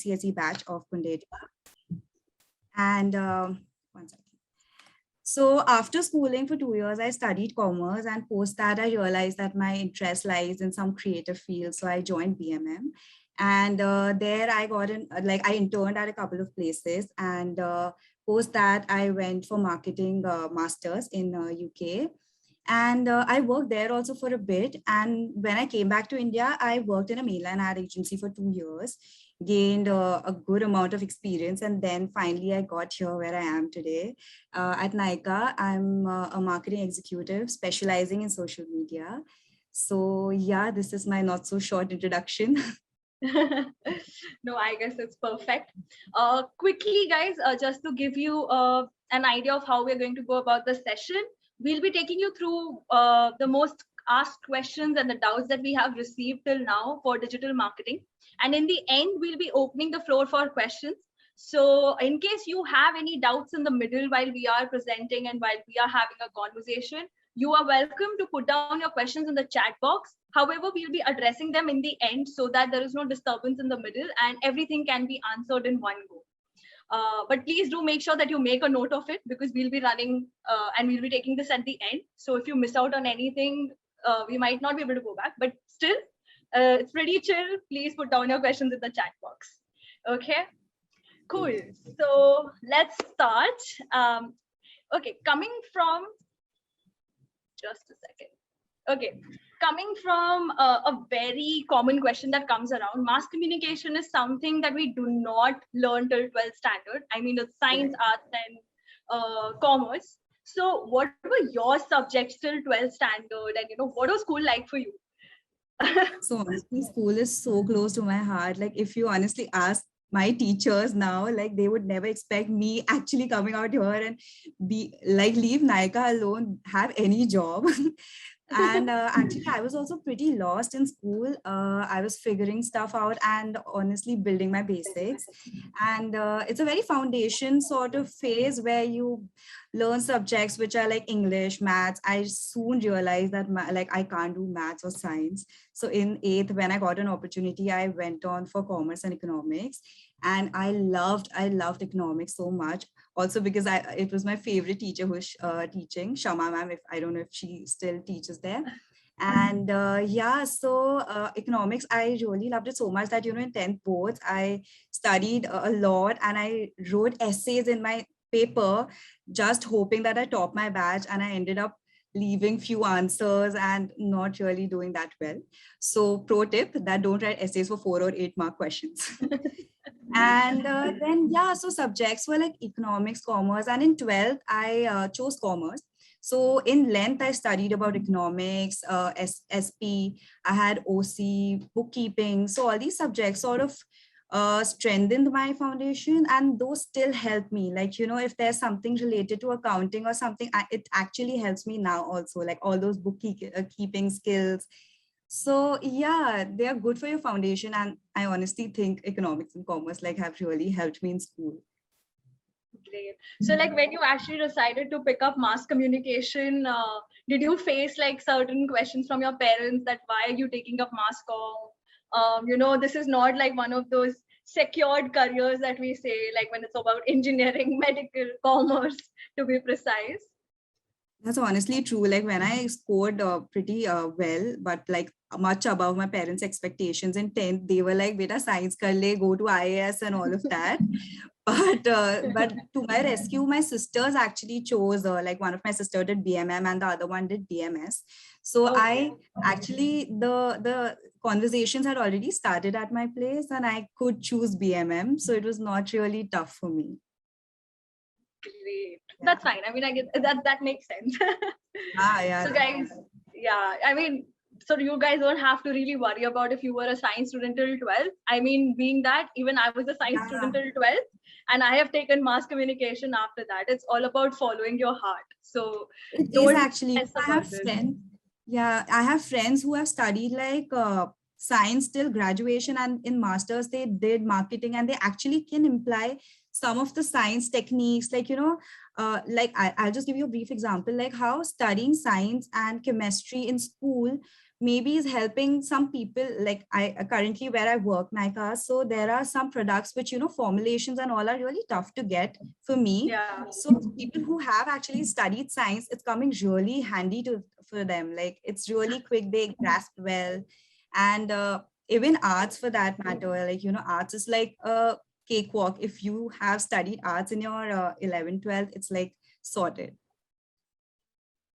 ICSE batch of 𝐏𝐻𝐴. And one second. So after schooling for 2 years, I studied commerce, and post that I realized that my interest lies in some creative field. So I joined BMM, and there I got in, like I interned at a couple of places, and post that I went for marketing masters in UK. And I worked there also for a bit. And when I came back to India, I worked in a mainland ad agency for 2 years, gained a good amount of experience. And then finally, I got here where I am today. At Nykaa, I'm a marketing executive specializing in social media. So yeah, this is my not so short introduction. No, I guess it's perfect. Quickly, guys, just to give you an idea of how we're going to go about the session, we'll be taking you through the most asked questions and the doubts that we have received till now for digital marketing. And in the end, we'll be opening the floor for questions. So in case you have any doubts in the middle while we are presenting and while we are having a conversation, you are welcome to put down your questions in the chat box. However, we'll be addressing them in the end so that there is no disturbance in the middle and everything can be answered in one go. But please do make sure that you make a note of it, because we'll be running and we'll be taking this at the end. So if you miss out on anything, we might not be able to go back, but still, it's pretty chill. Please put down your questions in the chat box. Okay, cool. So let's start. Okay, coming from, just a second. Okay, coming from a very common question that comes around, mass communication is something that we do not learn till 12th standard. I mean, it's science, arts, and commerce. So what were your subjects till 12th standard, and what was school like for you? So honestly, school is so close to my heart. Like if you honestly ask my teachers now, like they would never expect me actually coming out here and be like leave Nykaa alone, have any job. And actually, I was also pretty lost in school. I was figuring stuff out and honestly building my basics. And it's a very foundation sort of phase where you learn subjects which are like English, maths. I soon realized that like I can't do maths or science. So in 8th, when I got an opportunity, I went on for commerce and economics. And I loved economics so much. Also because it was my favorite teacher who was teaching, Shama ma'am, if I don't know if she still teaches there. And yeah, so economics, I really loved it so much that, in 10th boards, I studied a lot and I wrote essays in my paper, just hoping that I top my batch, and I ended up leaving few answers and not really doing that well. So pro tip, that don't write essays for 4 or 8 mark questions. And then, yeah, so subjects were like economics, commerce, and in 12th, I chose commerce. So in length, I studied about economics, SP, I had OC, bookkeeping. So all these subjects sort of strengthened my foundation, and those still help me. Like, if there's something related to accounting or something, it actually helps me now also, like all those bookkeeping skills. So yeah, they are good for your foundation. And I honestly think economics and commerce like have really helped me in school. Great. So like when you actually decided to pick up mass communication, did you face like certain questions from your parents that why are you taking up mass comm? This is not like one of those secured careers that we say, like when it's about engineering, medical, commerce, to be precise. That's honestly true. Like when I scored pretty well, but like much above my parents' expectations in 10th, they were like, "Beta, science kar le, go to IAS and all of that." But to my rescue, my sisters actually chose like one of my sister did BMM and the other one did BMS. So okay. I actually the conversations had already started at my place and I could choose BMM. So it was not really tough for me. Great. Yeah. That's fine. I mean, I get that makes sense. Yeah. So guys, yeah, I mean, so you guys don't have to really worry about if you were a science student till 12th. I mean, being that even I was a science student till 12th and I have taken mass communication after that. It's all about following your heart. So it is actually, I have friends. Yeah, I have friends who have studied like science till graduation, and in masters they did marketing, and they actually can imply some of the science techniques, like, like I'll just give you a brief example, like how studying science and chemistry in school maybe is helping some people. Like I currently where I work, Nika, so there are some products which, formulations and all are really tough to get for me. Yeah. So people who have actually studied science, it's coming really handy for them. Like it's really quick, they grasp well. And even arts for that matter, like, arts is like a cakewalk. If you have studied arts in your 11th, 12th, it's like sorted.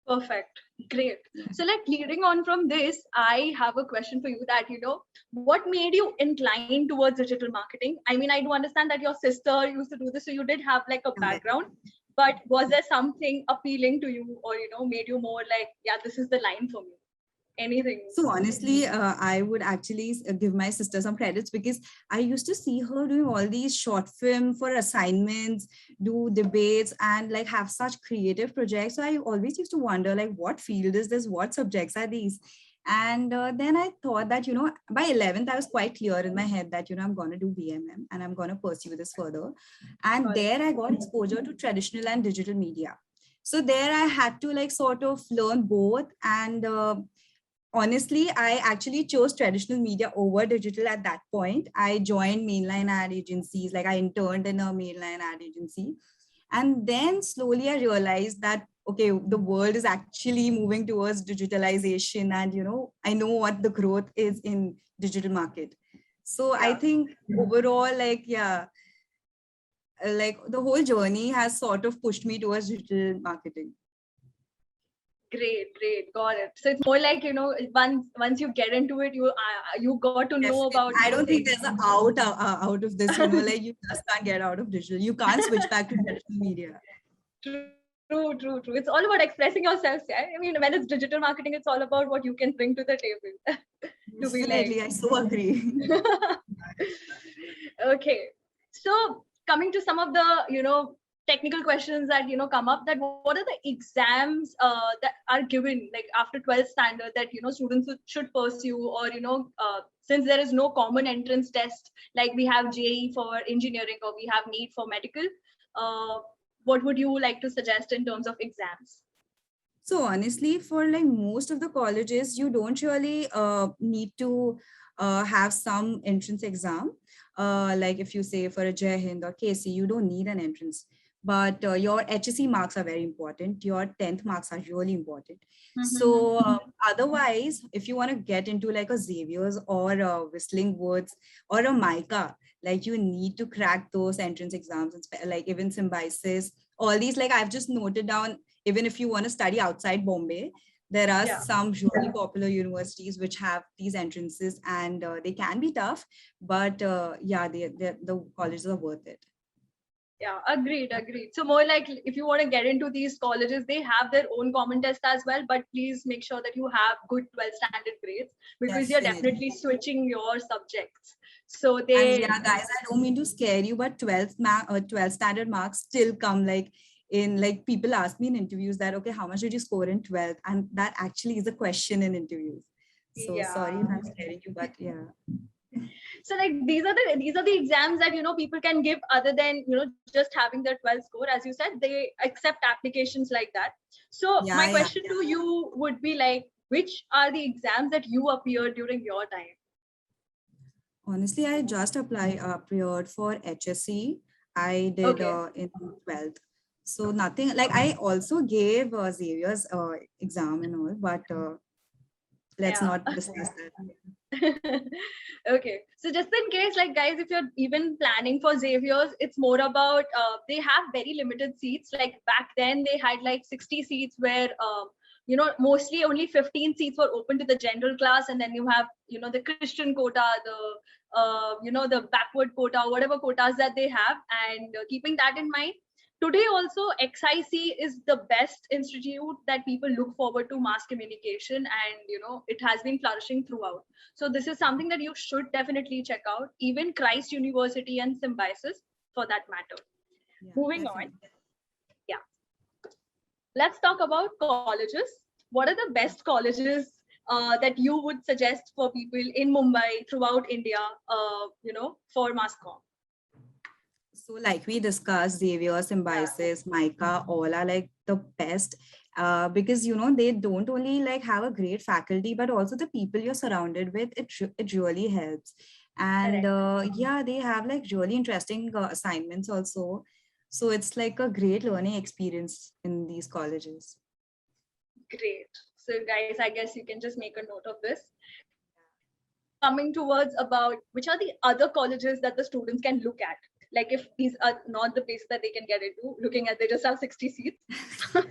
Perfect. Great. So like leading on from this, I have a question for you that, what made you incline towards digital marketing? I mean, I do understand that your sister used to do this, so you did have like a background, but was there something appealing to you or, made you more like, yeah, this is the line for me? Anything? So honestly, I would actually give my sister some credits, because I used to see her doing all these short film for assignments, do debates, and like have such creative projects. So I always used to wonder, like, what field is this? What subjects are these? And then I thought that, by 11th, I was quite clear in my head that, I'm going to do BMM and I'm going to pursue this further. And there I got exposure to traditional and digital media. So there I had to like sort of learn both. And honestly, I actually chose traditional media over digital at that point. I joined mainline ad agencies, like I interned in a mainline ad agency. And then slowly I realized that, okay, the world is actually moving towards digitalization. And, I know what the growth is in digital market. So I think overall, like the whole journey has sort of pushed me towards digital marketing. Great, got it. So it's more like, once you get into it, you got to know about. I don't think there's an out of this. Like you just can't get out of digital. You can't switch back to traditional media. True. It's all about expressing yourself. Yeah? I mean, when it's digital marketing, it's all about what you can bring to the table. Definitely, I so agree. Okay, so coming to some of the technical questions that come up, that what are the exams that are given like after 12th standard that students should pursue, or since there is no common entrance test like we have JEE for engineering or we have NEET for medical, what would you like to suggest in terms of exams? So honestly, for like most of the colleges, you don't really need to have some entrance exam. Like if you say for a JEE or KC, you don't need an entrance. But your HSC marks are very important. Your 10th marks are really important. So otherwise, if you want to get into like a Xavier's or a Whistling Woods or a MICA, like you need to crack those entrance exams, like even Symbiosis, all these, like I've just noted down. Even if you want to study outside Bombay, there are some really popular universities which have these entrances, and they can be tough, but the colleges are worth it. Yeah, agreed. So more like if you want to get into these colleges, they have their own common test as well, but please make sure that you have good 12th standard grades, because you're definitely switching your subjects. So they... And guys, I don't mean to scare you, but 12th standard marks still come like in, like people ask me in interviews that, okay, how much did you score in 12th? And that actually is a question in interviews. So sorry if I'm scaring you, but yeah. So like these are the exams that people can give, other than just having their 12th score. As you said, they accept applications like that. So my question to you would be like, which are the exams that you appeared during your time? Honestly, I just appeared for HSC. I did in 12th. So nothing, like I also gave Xavier's exam and all, but let's not discuss that. Okay, so just in case, like guys, if you're even planning for Xavier's, it's more about they have very limited seats. Like back then they had like 60 seats where mostly only 15 seats were open to the general class, and then you have the Christian quota, the the backward quota, whatever quotas that they have. And keeping that in mind, today also XIC is the best institute that people look forward to mass communication, and it has been flourishing throughout. So this is something that you should definitely check out, even Christ University and Symbiosis for that matter. Moving on. Let's talk about colleges. What are the best colleges that you would suggest for people in Mumbai, throughout India, for mass comm? So like we discussed, Xavier, Symbiosis, MICA, all are like the best. because they don't only like have a great faculty, but also the people you're surrounded with. It really helps. And Correct. yeah, they have like really interesting assignments also. So it's like a great learning experience in these colleges. Great. So guys, I guess you can just make a note of this. Coming towards about which are the other colleges that the students can look at. Like if these are not the places that they can get into, looking at they just have 60 seats. No,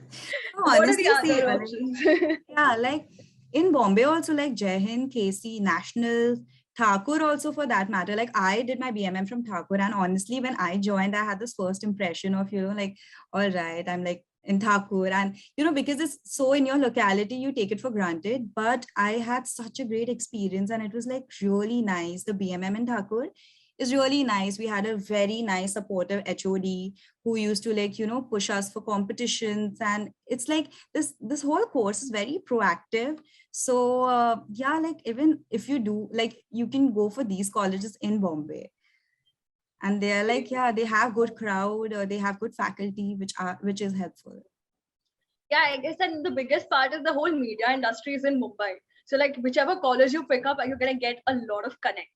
What are the honestly, see, other options? yeah, like in Bombay also, like 𝐽𝐻𝐿, 𝐾C, National, Thakur also for that matter. Like I did my BMM from Thakur, and honestly, when I joined, I had this first impression of, like, all right, I'm like in Thakur, and because it's so in your locality, you take it for granted. But I had such a great experience, and it was like really nice. The BMM in Thakur is really nice. We had a very nice supportive HOD who used to like push us for competitions, and it's like this whole course is very proactive. So yeah, like even if you do, like, you can go for these colleges in Bombay, and they're like, yeah, they have good crowd, or they have good faculty, which is helpful. Yeah, I guess, and the biggest part is the whole media industry is in Mumbai. So like whichever college you pick up, you're gonna get a lot of connects.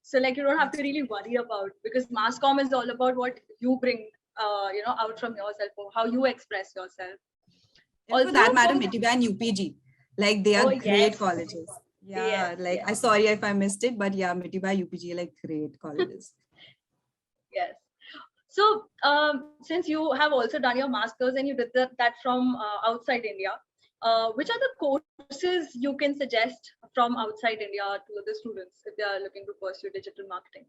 So like you don't have to really worry about, because mass comm is all about what you bring out from yourself, or how you express yourself. And Also, for that matter, Mitiba and UPG, like they are oh great yes, colleges. Yeah, yes, like yes, I sorry if I missed it, but yeah, Mitiba, UPG, like great colleges. yes. So since you have also done your masters and you did that from outside India, which are the courses you can suggest from outside India to the students if they are looking to pursue digital marketing?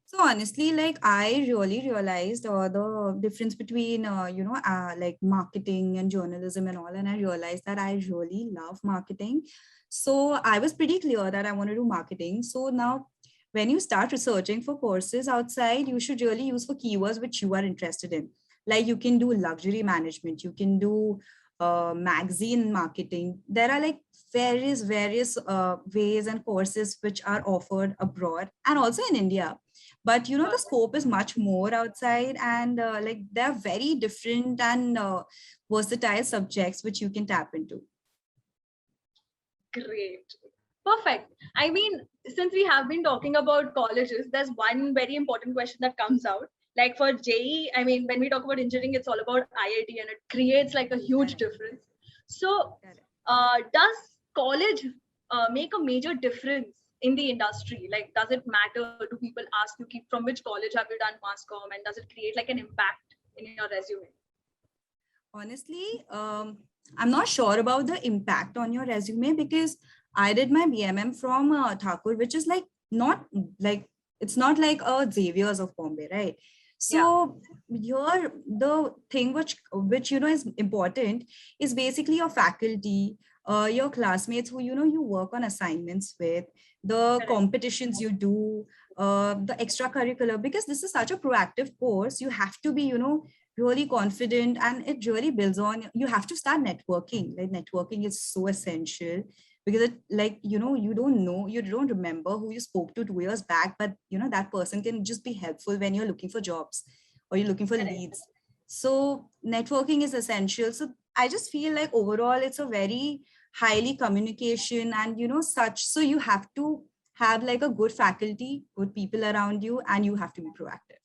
So honestly, like I really realized the difference between like marketing and journalism and all, and I realized that I really love marketing. So I was pretty clear that I want to do marketing. So now, when you start researching for courses outside, you should really use for keywords which you are interested in. Like you can do luxury management, you can do magazine marketing. There are like various ways and courses which are offered abroad and also in India, but the scope is much more outside, and like they're very different and versatile subjects which you can tap into. Great. Perfect. I mean, since we have been talking about colleges, there's one very important question that comes out. Like for JEE, I mean, when we talk about engineering, it's all about IIT and it creates like a huge difference. So, does college make a major difference in the industry? Like, does it matter? Do people ask you, from which college have you done mass comm, and does it create like an impact in your resume? Honestly, I'm not sure about the impact on your resume, because I did my BMM from Thakur, which is like not like, it's not like a Xavier's of Bombay, right? So here the thing which is important is basically your faculty, your classmates who you work on assignments with, the competitions you do, the extracurricular, because this is such a proactive course. You have to be really confident, and it really builds on, you have to start networking. Like networking is so essential, because it, like you don't remember who you spoke to 2 years back, but that person can just be helpful when you're looking for jobs or you're looking for leads. So networking is essential. So I just feel like overall it's a very highly communication and such. So you have to have like a good faculty, good people around you, and you have to be proactive.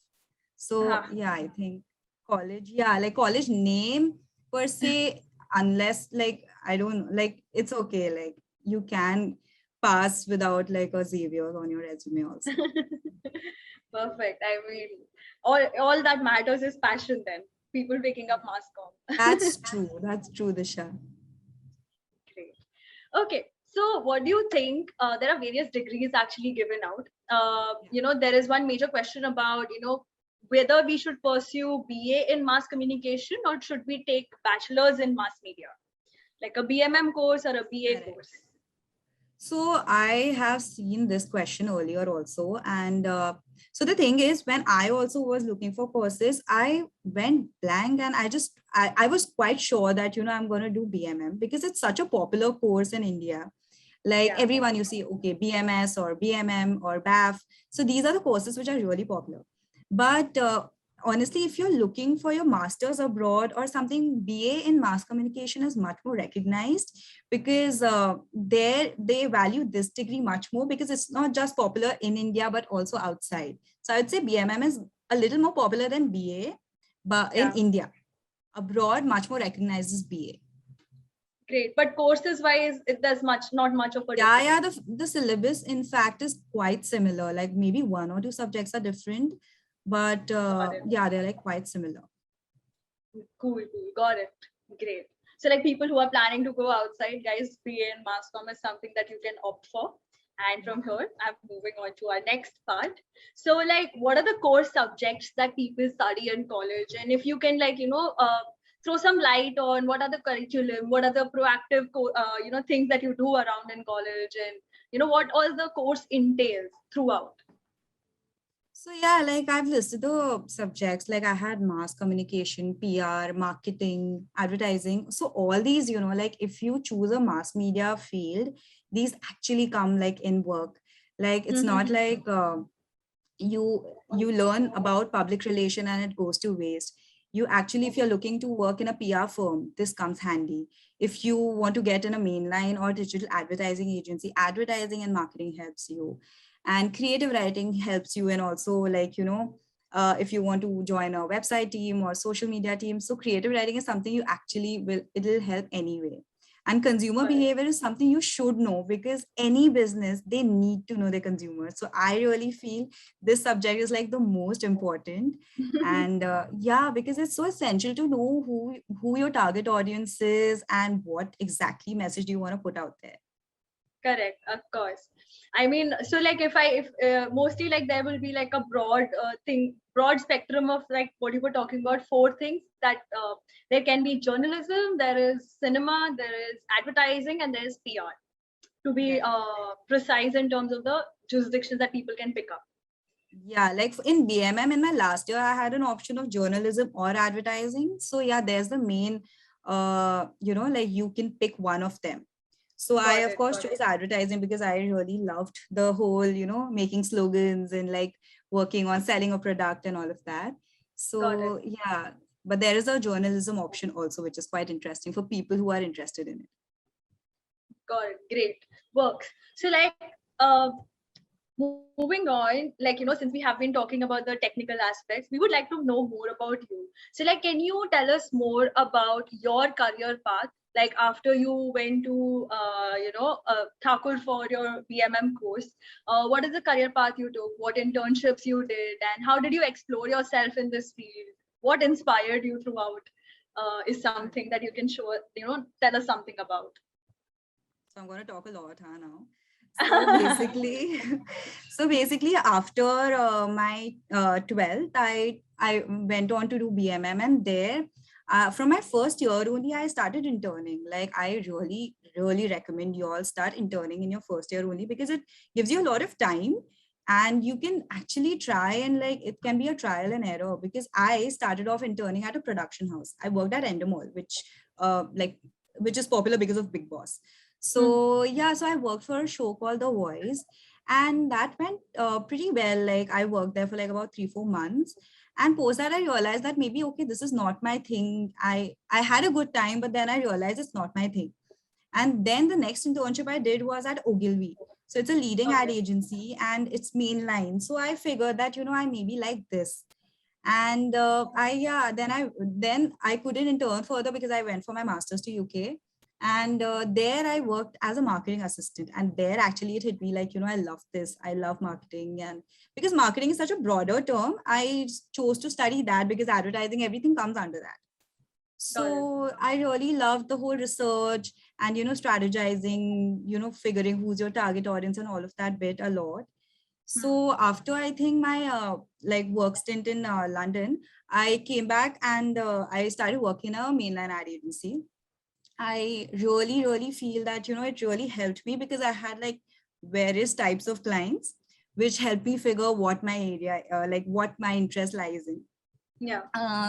So yeah, I think college, yeah, like college name per se, unless like I don't like, it's okay, like you can pass without like a Xavier on your resume also. Perfect. I mean, all that matters is passion then. People picking up mass comm. That's true, Disha. Great. Okay. So what do you think? There are various degrees actually given out. There is one major question about, whether we should pursue BA in mass communication or should we take bachelor's in mass media, like a BMM course or a BA course. So I have seen this question earlier also. And so the thing is, when I also was looking for courses, I went blank, and I was quite sure that, I'm going to do BMM because it's such a popular course in India. Like everyone you see, okay, BMS or BMM or BAF. So these are the courses which are really popular. But honestly, if you're looking for your master's abroad or something, BA in mass communication is much more recognized, because there they value this degree much more, because it's not just popular in India, but also outside. So I would say BMM is a little more popular than BA, but in India. Abroad, much more recognized as BA. Great. But courses wise, there's not much of a difference. Yeah, the syllabus in fact is quite similar. Like maybe one or two subjects are different, but yeah, they're like quite similar. Cool. Got it. Great. So like people who are planning to go outside, guys, BA in mass comm is something that you can opt for. And from here, I'm moving on to our next part. So like, what are the core subjects that people study in college? And if you can like, throw some light on what are the curriculum, what are the proactive, things that you do around in college, and what all the course entails throughout. So yeah, like I've listed the subjects, like I had mass communication, PR, marketing, advertising. So all these, like if you choose a mass media field, these actually come like in work. Like it's not like you learn about public relation and it goes to waste. You actually, if you're looking to work in a PR firm, this comes handy. If you want to get in a mainline or digital advertising agency, advertising and marketing helps you. And creative writing helps you. And also like, if you want to join a website team or social media team. So creative writing is something you actually it'll help anyway. And consumer behavior is something you should know, because any business, they need to know their consumers. So I really feel this subject is like the most important. And yeah, because it's so essential to know who your target audience is and what exactly message do you want to put out there. Correct, of course. I mean, so like if mostly like there will be like a broad spectrum of like what you were talking about, 4 things that there can be journalism, there is cinema, there is advertising, and there is PR, to be precise in terms of the jurisdictions that people can pick up. Yeah, like in BMM in my last year, I had an option of journalism or advertising. So yeah, there's the main, like you can pick one of them. So I, of course, chose advertising because I really loved the whole, making slogans and like working on selling a product and all of that. So yeah, but there is a journalism option also, which is quite interesting for people who are interested in it. Got it. Great. Works. So like, moving on, like, since we have been talking about the technical aspects, we would like to know more about you. So like, can you tell us more about your career path? Like after you went to, Thakur for your BMM course, what is the career path you took? What internships you did? And how did you explore yourself in this field? What inspired you throughout is something that you can show, tell us something about. So I'm going to talk a lot now. So basically after my 12th, I went on to do BMM, and there from my first year only, I started interning. Like I really recommend you all start interning in your first year only, because it gives you a lot of time and you can actually try, and like it can be a trial and error, because I started off interning at a production house. I worked at Endemol, which is popular because of Big Boss. So yeah, so I worked for a show called The Voice, and that went pretty well. Like I worked there for like about 3-4 months, and post that I realized that maybe, okay, this is not my thing. I had a good time, but then I realized it's not my thing. And then the next internship I did was at Ogilvy. So it's a leading ad agency and it's mainline. So I figured that, I maybe like this. And then I couldn't intern further because I went for my master's to UK. And there I worked as a marketing assistant, and there actually it hit me like, I love this. I love marketing. And because marketing is such a broader term, I chose to study that because advertising, everything comes under that. So I really loved the whole research and, strategizing, figuring who's your target audience and all of that bit a lot. So after I think my work stint in London, I came back and I started working in a mainline ad agency. I really feel that, it really helped me because I had like various types of clients, which helped me figure what my area, what my interest lies in. Yeah.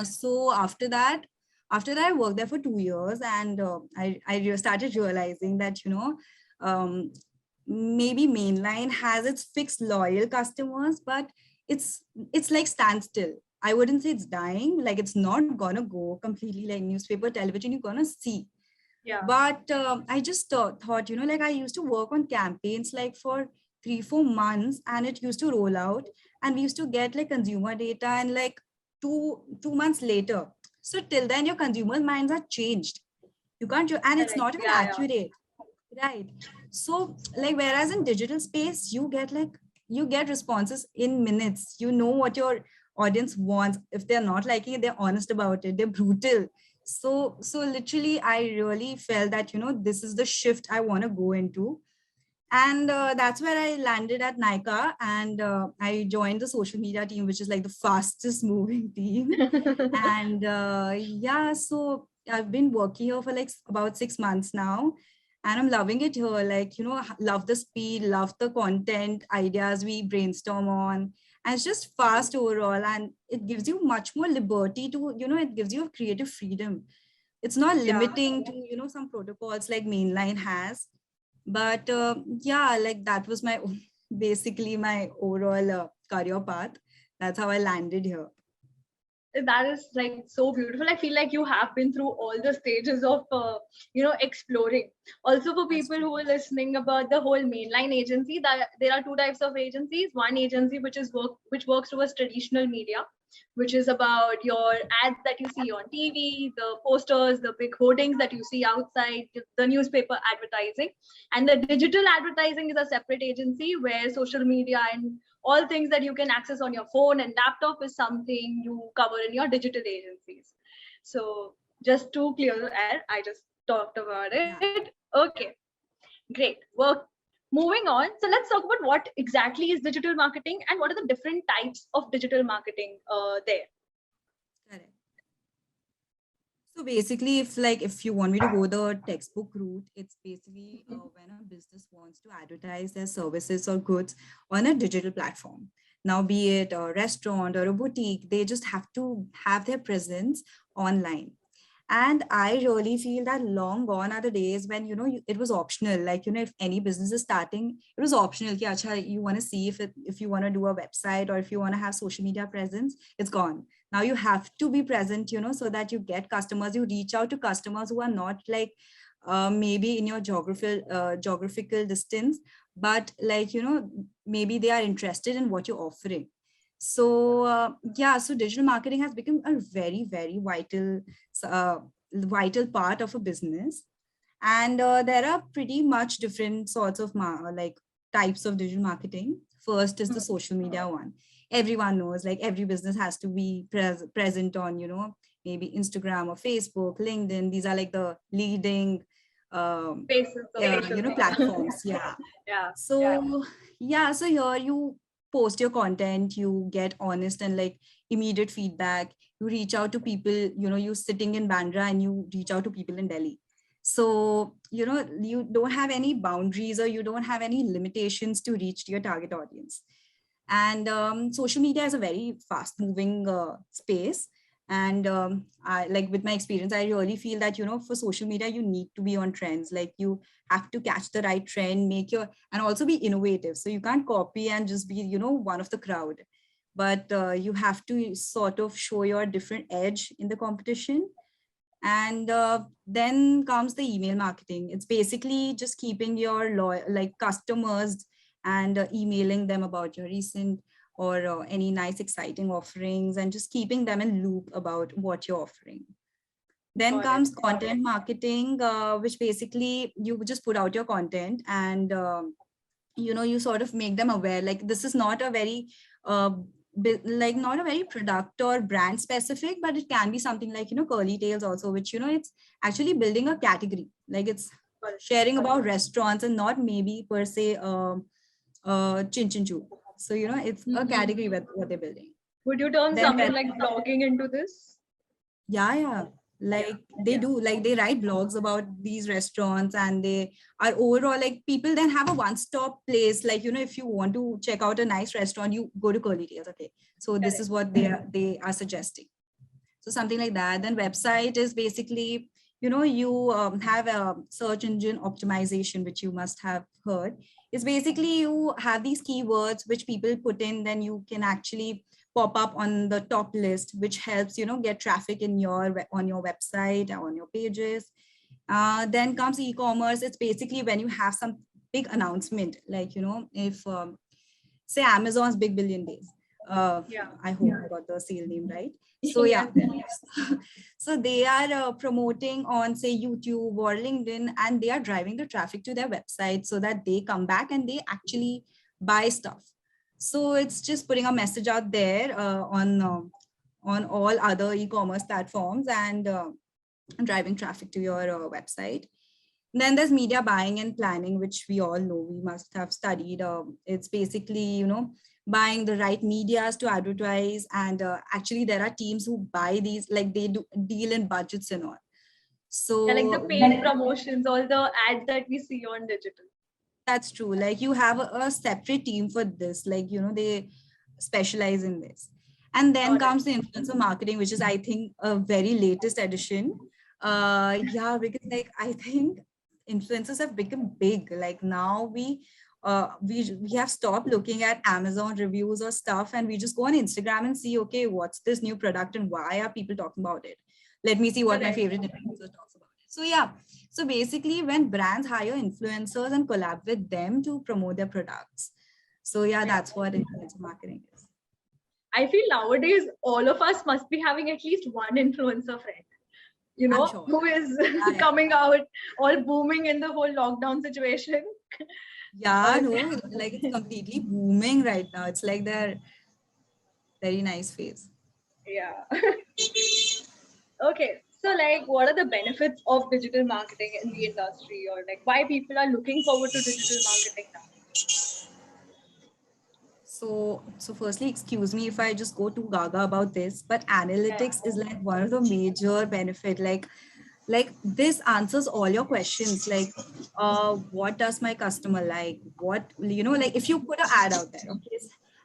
So after that, I worked there for 2 years, and I started realizing that, maybe mainline has its fixed loyal customers, but it's like standstill. I wouldn't say it's dying. Like it's not gonna go completely. Like newspaper, television, you're gonna see. Yeah. But I just thought, like I used to work on campaigns like for 3-4 months, and it used to roll out, and we used to get like consumer data, and like two months later. So till then, your consumer minds are changed. You can't, and it's Correct. not even Yeah, yeah. accurate, right? So like, whereas in digital space, you get responses in minutes. You know what your audience wants. If they're not liking it, they're honest about it. They're brutal. So literally, I really felt that, this is the shift I want to go into. And that's where I landed at Nykaa, and I joined the social media team, which is like the fastest moving team. And yeah, so I've been working here for like about 6 months now, and I'm loving it here. Like, love the speed, love the content ideas we brainstorm on. And it's just fast overall, and it gives you much more liberty to, it gives you a creative freedom. It's not Yeah. limiting to, some protocols like mainline has. But yeah, like that was my basically my overall career path. That's how I landed here. That is like so beautiful. I feel like you have been through all the stages of exploring. Also, for people who are listening about the whole mainline agency, that there are two types of agencies. One agency which works towards traditional media, which is about your ads that you see on TV, the posters, the big hoardings that you see outside, the newspaper advertising. And the digital advertising is a separate agency where social media and all things that you can access on your phone and laptop is something you cover in your digital agencies. So just to clear the air, I just talked about it. Yeah. Okay, great work. Moving on, so let's talk about what exactly is digital marketing and what are the different types of digital marketing there. Correct. So basically, if you want me to go the textbook route, it's basically when a business wants to advertise their services or goods on a digital platform. Now, be it a restaurant or a boutique, they just have to have their presence online. And I really feel that long gone are the days when, it was optional. Like, if any business is starting, it was optional. Ki, Acha, you want to see if you want to do a website or if you want to have social media presence, it's gone. Now you have to be present, so that you get customers, you reach out to customers who are not like maybe in your geographical distance, but like, maybe they are interested in what you're offering. So yeah, so digital marketing has become a very, very vital part of a business. And there are pretty much different sorts of like types of digital marketing. First is the social media one. Everyone knows, like every business has to be present on, maybe Instagram or Facebook, LinkedIn. These are like the leading platforms. Yeah. Yeah. So yeah, so here you post your content, you get honest and like immediate feedback. You reach out to people, you're sitting in Bandra and you reach out to people in Delhi. So, you don't have any boundaries or you don't have any limitations to reach to your target audience. And social media is a very fast moving space. And I, like with my experience, I really feel that, for social media, you need to be on trends. Like you have to catch the right trend, and also be innovative. So you can't copy and just be, one of the crowd, but you have to sort of show your different edge in the competition. And then comes the email marketing. It's basically just keeping your customers and emailing them about your recent or any nice exciting offerings and just keeping them in loop about what you're offering. Then comes content marketing, which basically you just put out your content and you sort of make them aware. Like this is not a very not a very product or brand specific, but it can be something like curly tails also, which it's actually building a category. Like it's sharing about restaurants and not maybe per se chin chin chu. So it's a category what they're building. Would you turn something like blogging into this? Yeah. Like they do, like they write blogs about these restaurants and they are overall like people then have a one-stop place. Like, if you want to check out a nice restaurant, you go to Curly Tails. Okay. So this is what they are suggesting. So something like that. Then website is basically, you have a search engine optimization, which you must have heard. It's basically you have these keywords which people put in, then you can actually pop up on the top list, which helps, get traffic in on your website, on your pages. Then comes e-commerce. It's basically when you have some big announcement, like, if say Amazon's Big Billion Days. I hope I got the sale name right. So yeah, so they are promoting on, say, YouTube or LinkedIn, and they are driving the traffic to their website so that they come back and they actually buy stuff. So it's just putting a message out there on all other e-commerce platforms and driving traffic to your website. Then there's media buying and planning, which we all know, we must have studied. It's basically, buying the right medias to advertise. And actually there are teams who buy these, like they do deal in budgets and all. So like the paid promotions, all the ads that we see on digital. That's true. Like you have a separate team for this, like, they specialize in this. And then comes the influencer marketing, which is, I think, a very latest addition. Because like, I think influencers have become big. Like now we have stopped looking at Amazon reviews or stuff, and we just go on Instagram and see, okay, what's this new product and why are people talking about it? Let me see what my favorite influencer talks about. So yeah, so basically when brands hire influencers and collab with them to promote their products. So yeah, that's what influencer marketing is. I feel nowadays all of us must be having at least one influencer friend, sure, who is coming out all booming in the whole lockdown situation. Yeah, no, like it's completely booming right now. It's like their very nice phase. Yeah. Okay. So like, what are the benefits of digital marketing in the industry, or like why people are looking forward to digital marketing now? So firstly, excuse me if I just go too gaga about this, but analytics is like one of the major benefit. Like this answers all your questions. Like, what does my customer like? What, like if you put an ad out there, okay,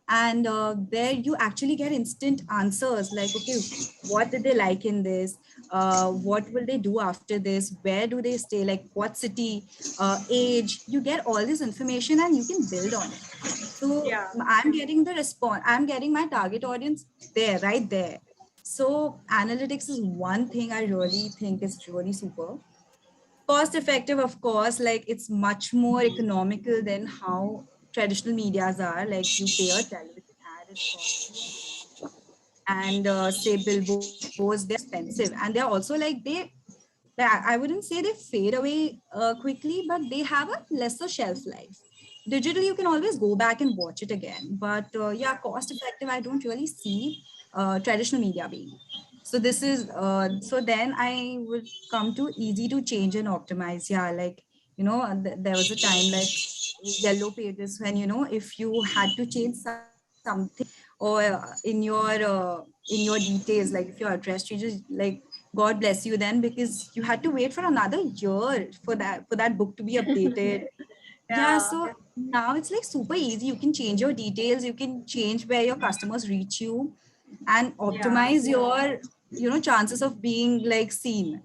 and there you actually get instant answers. Like, okay, what did they like in this? What will they do after this? Where do they stay? Like what city, age? You get all this information and you can build on it. So I'm getting the response. I'm getting my target audience there, right there. So analytics is one thing I really think is really super. Cost effective, of course, like it's much more economical than how traditional medias are. Like you pay a television ad, it costs you. And say billboards, they're expensive. And they're also like, I wouldn't say they fade away quickly, but they have a lesser shelf life. Digital, you can always go back and watch it again. But yeah, cost effective, I don't really see traditional media being. So this is, so then I would come to easy to change and optimize. Yeah, like, there was a time like yellow pages when, if you had to change something or in your details, like if your address changes, like God bless you then, because you had to wait for another year for that book to be updated. Yeah, so now it's like super easy. You can change your details, you can change where your customers reach you and optimize your, chances of being like seen.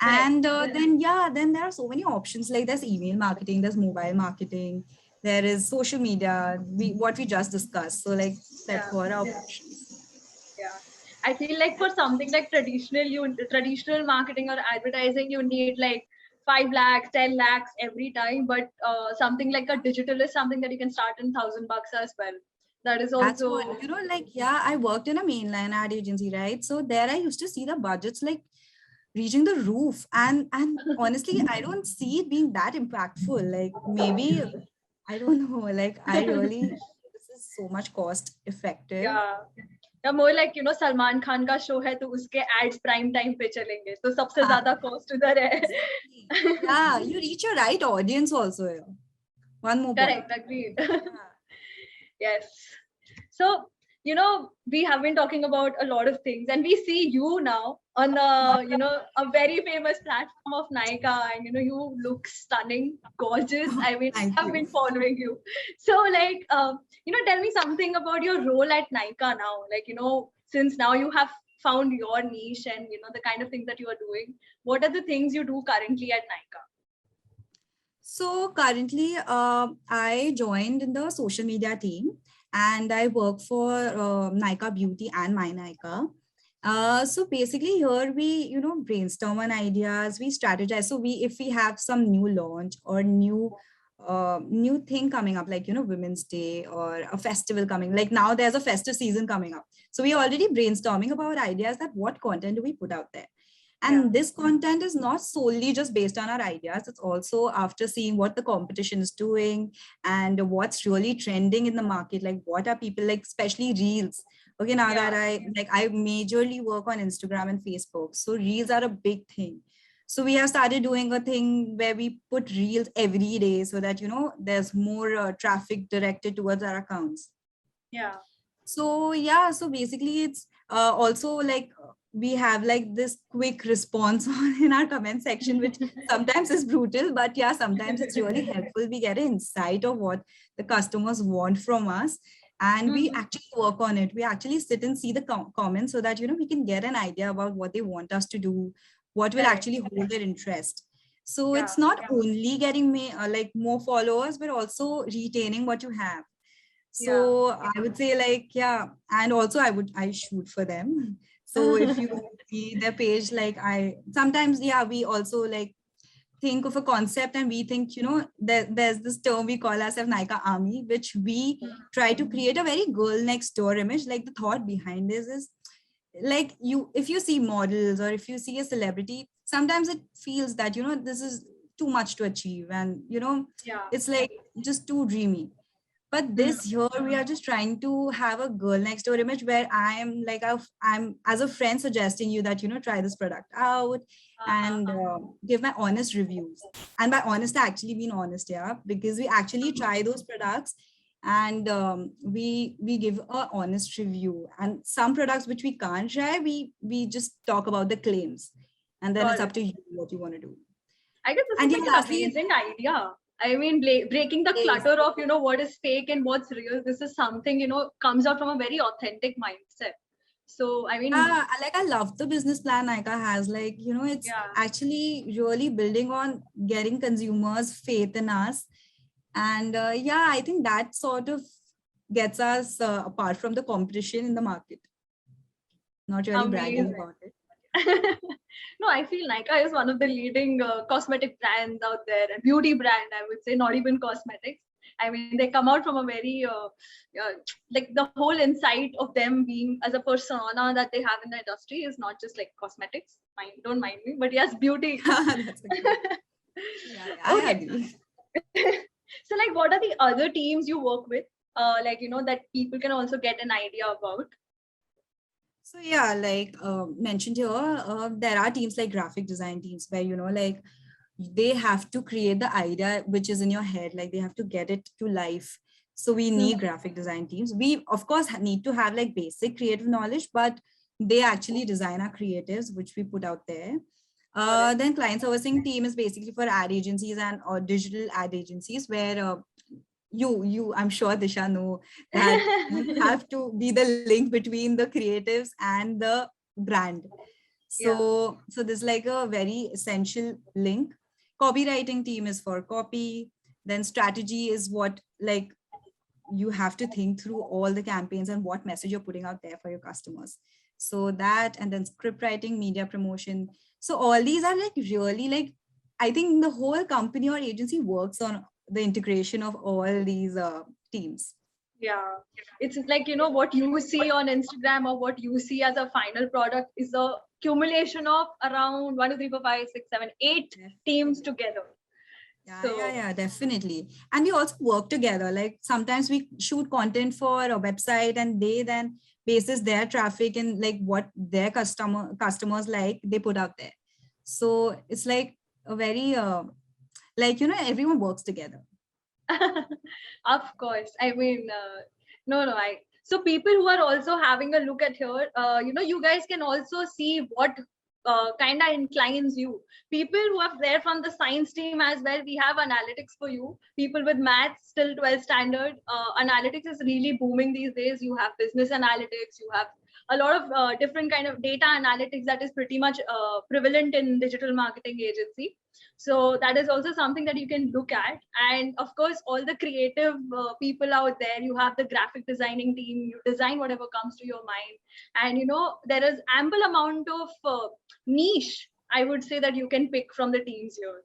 And then there are so many options. Like there's email marketing, there's mobile marketing, there is social media, what we just discussed. So like that were our options. I feel like for something like traditional marketing or advertising, you need like 5 lakhs, 10 lakhs every time. But something like a digital is something that you can start in $1,000 as well. That is also, that's what, like, I worked in a mainline ad agency, right? So there I used to see the budgets like reaching the roof, and honestly, I don't see it being that impactful. Like maybe, I don't know, like I really, this is so much cost effective. Yeah, more like, Salman Khan का show है तो उसके ads prime time पे चलेंगे, तो सबसे ज्यादा cost उधर है. Yeah, you reach your right audience also here. One more Correct, point. agreed. Yes. So, we have been talking about a lot of things, and we see you now on a very famous platform of Nykaa, and you look stunning, gorgeous. I mean, I've been following you. So like, tell me something about your role at Nykaa now. Like, since now you have found your niche and the kind of things that you are doing, what are the things you do currently at Nykaa? So currently, I joined in the social media team. and I work for Nykaa Beauty and My Nykaa. So basically here we, brainstorm on ideas, we strategize. So if we have some new launch or new thing coming up, like, Women's Day or a festival coming, like now there's a festive season coming up. So we're already brainstorming about ideas that what content do we put out there. And this content is not solely just based on our ideas. It's also after seeing what the competition is doing and what's really trending in the market. Like what are people like, especially reels. Okay, now that I majorly work on Instagram and Facebook. So reels are a big thing. So we have started doing a thing where we put reels every day so that, there's more traffic directed towards our accounts. Yeah. So yeah, so basically it's also like we have like this quick response in our comment section, which sometimes is brutal, but yeah, sometimes it's really helpful. We get an insight of what the customers want from us, and we actually work on it. We actually sit and see the comments so that, we can get an idea about what they want us to do, what will actually hold their interest. So it's not only getting me like more followers, but also retaining what you have. So I would say like, yeah. And also I shoot for them. So if you see their page, like sometimes, yeah, we also like think of a concept and we think, there's this term we call ourselves Nykaa Army, which we try to create a very girl next door image. Like the thought behind this is like if you see models or if you see a celebrity, sometimes it feels that, this is too much to achieve. And, it's like just too dreamy. But this here, we are just trying to have a girl next door image where I am like, I'm as a friend suggesting you that, try this product out and give my honest reviews. And by honest, I actually mean honest, yeah, because we actually try those products and we give a honest review. And some products which we can't try, we just talk about the claims. And then it's up to you what you want to do. I guess this is like an amazing idea. I mean, breaking the clutter of, what is fake and what's real. This is something, comes out from a very authentic mindset. So, I mean, I love the business plan Nykaa has. Like, it's actually really building on getting consumers' faith in us. And yeah, I think that sort of gets us apart from the competition in the market. Not really bragging about it. No, I feel Nykaa is one of the leading cosmetic brands out there, and beauty brand, I would say, not even cosmetics. I mean, they come out from a very, like the whole insight of them being as a persona that they have in the industry is not just like cosmetics. Don't mind me, but yes, beauty. That's okay. I agree. So like, what are the other teams you work with? Like, that people can also get an idea about? So yeah, like mentioned here, there are teams like graphic design teams where, like they have to create the idea which is in your head, like they have to get it to life. So we need graphic design teams. We of course need to have like basic creative knowledge, but they actually design our creatives, which we put out there. Then client servicing team is basically for ad agencies and or digital ad agencies where I'm sure Disha know that you have to be the link between the creatives and the brand. So there's like a very essential link. Copywriting team is for copy. Then strategy is what like you have to think through all the campaigns and what message you're putting out there for your customers. So that, and then script writing, media promotion. So all these are like really like, I think the whole company or agency works on the integration of all these teams. Yeah, it's like, what you see on Instagram or what you see as a final product is a accumulation of around 1, 2, 3, 4, 5, 6, 7, 8 teams together. Yeah, definitely. And we also work together. Like sometimes we shoot content for a website and they then bases their traffic and like what their customers like, they put out there. So it's like a very like, everyone works together. Of course. I mean, so people who are also having a look at here, you guys can also see what kind of inclines you. People who are there from the science team as well, we have analytics for you. People with maths till 12th standard, analytics is really booming these days. You have business analytics, you have a lot of different kind of data analytics that is pretty much prevalent in digital marketing agency. So that is also something that you can look at. And of course, all the creative people out there, you have the graphic designing team, you design whatever comes to your mind. And there is ample amount of niche, I would say, that you can pick from the teams here.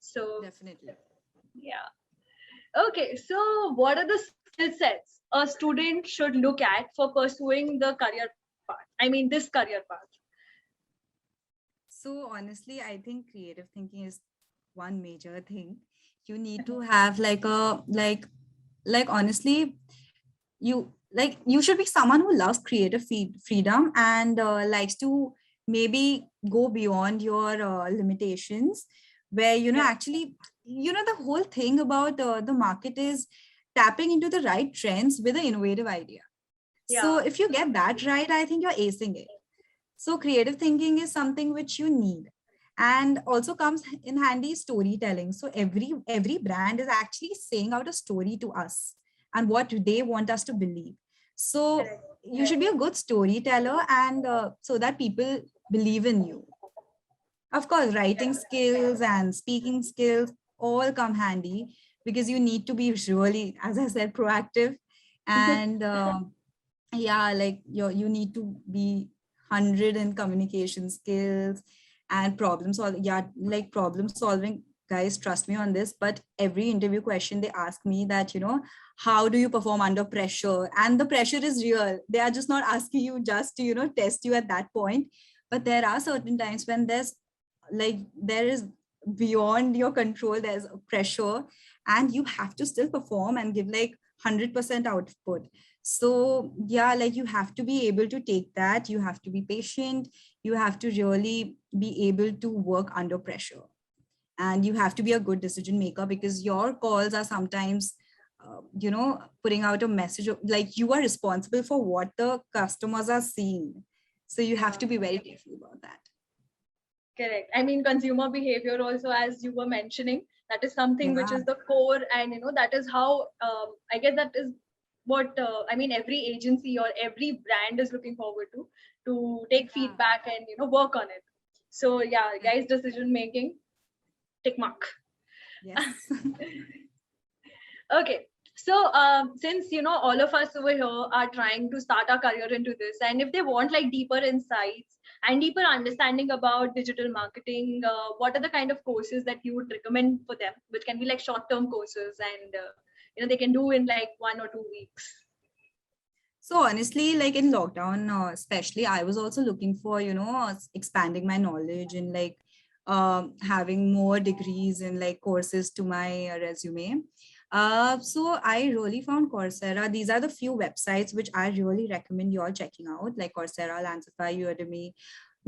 So Definitely. yeah. Okay, so what are the skill sets a student should look at for pursuing the career path? I mean, this career path. So honestly, I think creative thinking is one major thing. You need to have like honestly, you should be someone who loves creative freedom and likes to maybe go beyond your limitations, where Yeah. actually the whole thing about the market is tapping into the right trends with an innovative idea. So Yeah. if you get that right, I think you're acing it. So creative thinking is something which you need, and also comes in handy storytelling. So every brand is actually saying out a story to us and what they want us to believe. So Correct. you should be a good storyteller, and so that people believe in you. Of course, writing skills and speaking skills all come handy, because you need to be really, as I said, proactive. And yeah, like you need to be 100 in communication skills and problem solving. Yeah, like problem solving, guys, trust me on this. But every interview question they ask me that, how do you perform under pressure? And the pressure is real. They are just not asking you just to test you at that point. But there are certain times when there is beyond your control, there's pressure, and you have to still perform and give like 100% output. So yeah, like you have to be able to take that. You have to be patient. You have to really be able to work under pressure, and you have to be a good decision maker, because your calls are sometimes putting out a message of, like, you are responsible for what the customers are seeing. So you have Yeah. to be very careful about that. Correct. I mean, consumer behavior also, as you were mentioning, that is something which Yeah. is the core, and that is how I guess that is what I mean. Every agency or every brand is looking forward to take Yeah. feedback and work on it. So yeah, guys, decision making, tick mark. Yes. Okay. So, since all of us over here are trying to start our career into this, and if they want like deeper insights and deeper understanding about digital marketing, what are the kind of courses that you would recommend for them, which can be like short-term courses, and they can do in like 1 or 2 weeks? So honestly, like in lockdown, especially, I was also looking for, expanding my knowledge and like having more degrees and like courses to my resume. So I really found Coursera. These are the few websites which I really recommend you all checking out, like Coursera, Lancify, Udemy,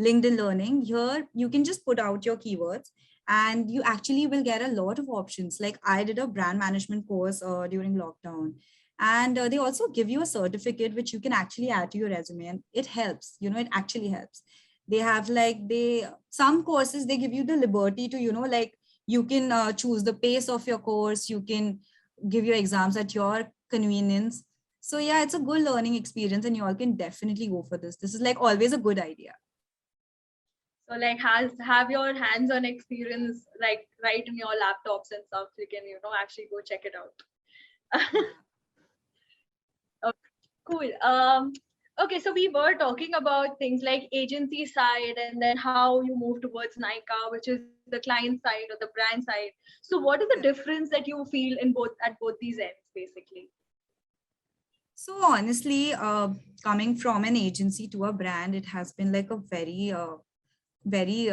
LinkedIn Learning. Here, you can just put out your keywords and you actually will get a lot of options. Like I did a brand management course during lockdown, and they also give you a certificate which you can actually add to your resume, and it helps. It actually helps. They have some courses, they give you the liberty to like you can choose the pace of your course. You can give your exams at your convenience. So yeah, it's a good learning experience, and you all can definitely go for this. This is like always a good idea. So like have your hands-on experience like right in your laptops and stuff. So you can actually go check it out. Yeah. Cool. Okay, so we were talking about things like agency side and then how you move towards Nykaa, which is the client side or the brand side. So what is the difference that you feel in both these ends, basically? So honestly, coming from an agency to a brand, it has been like a very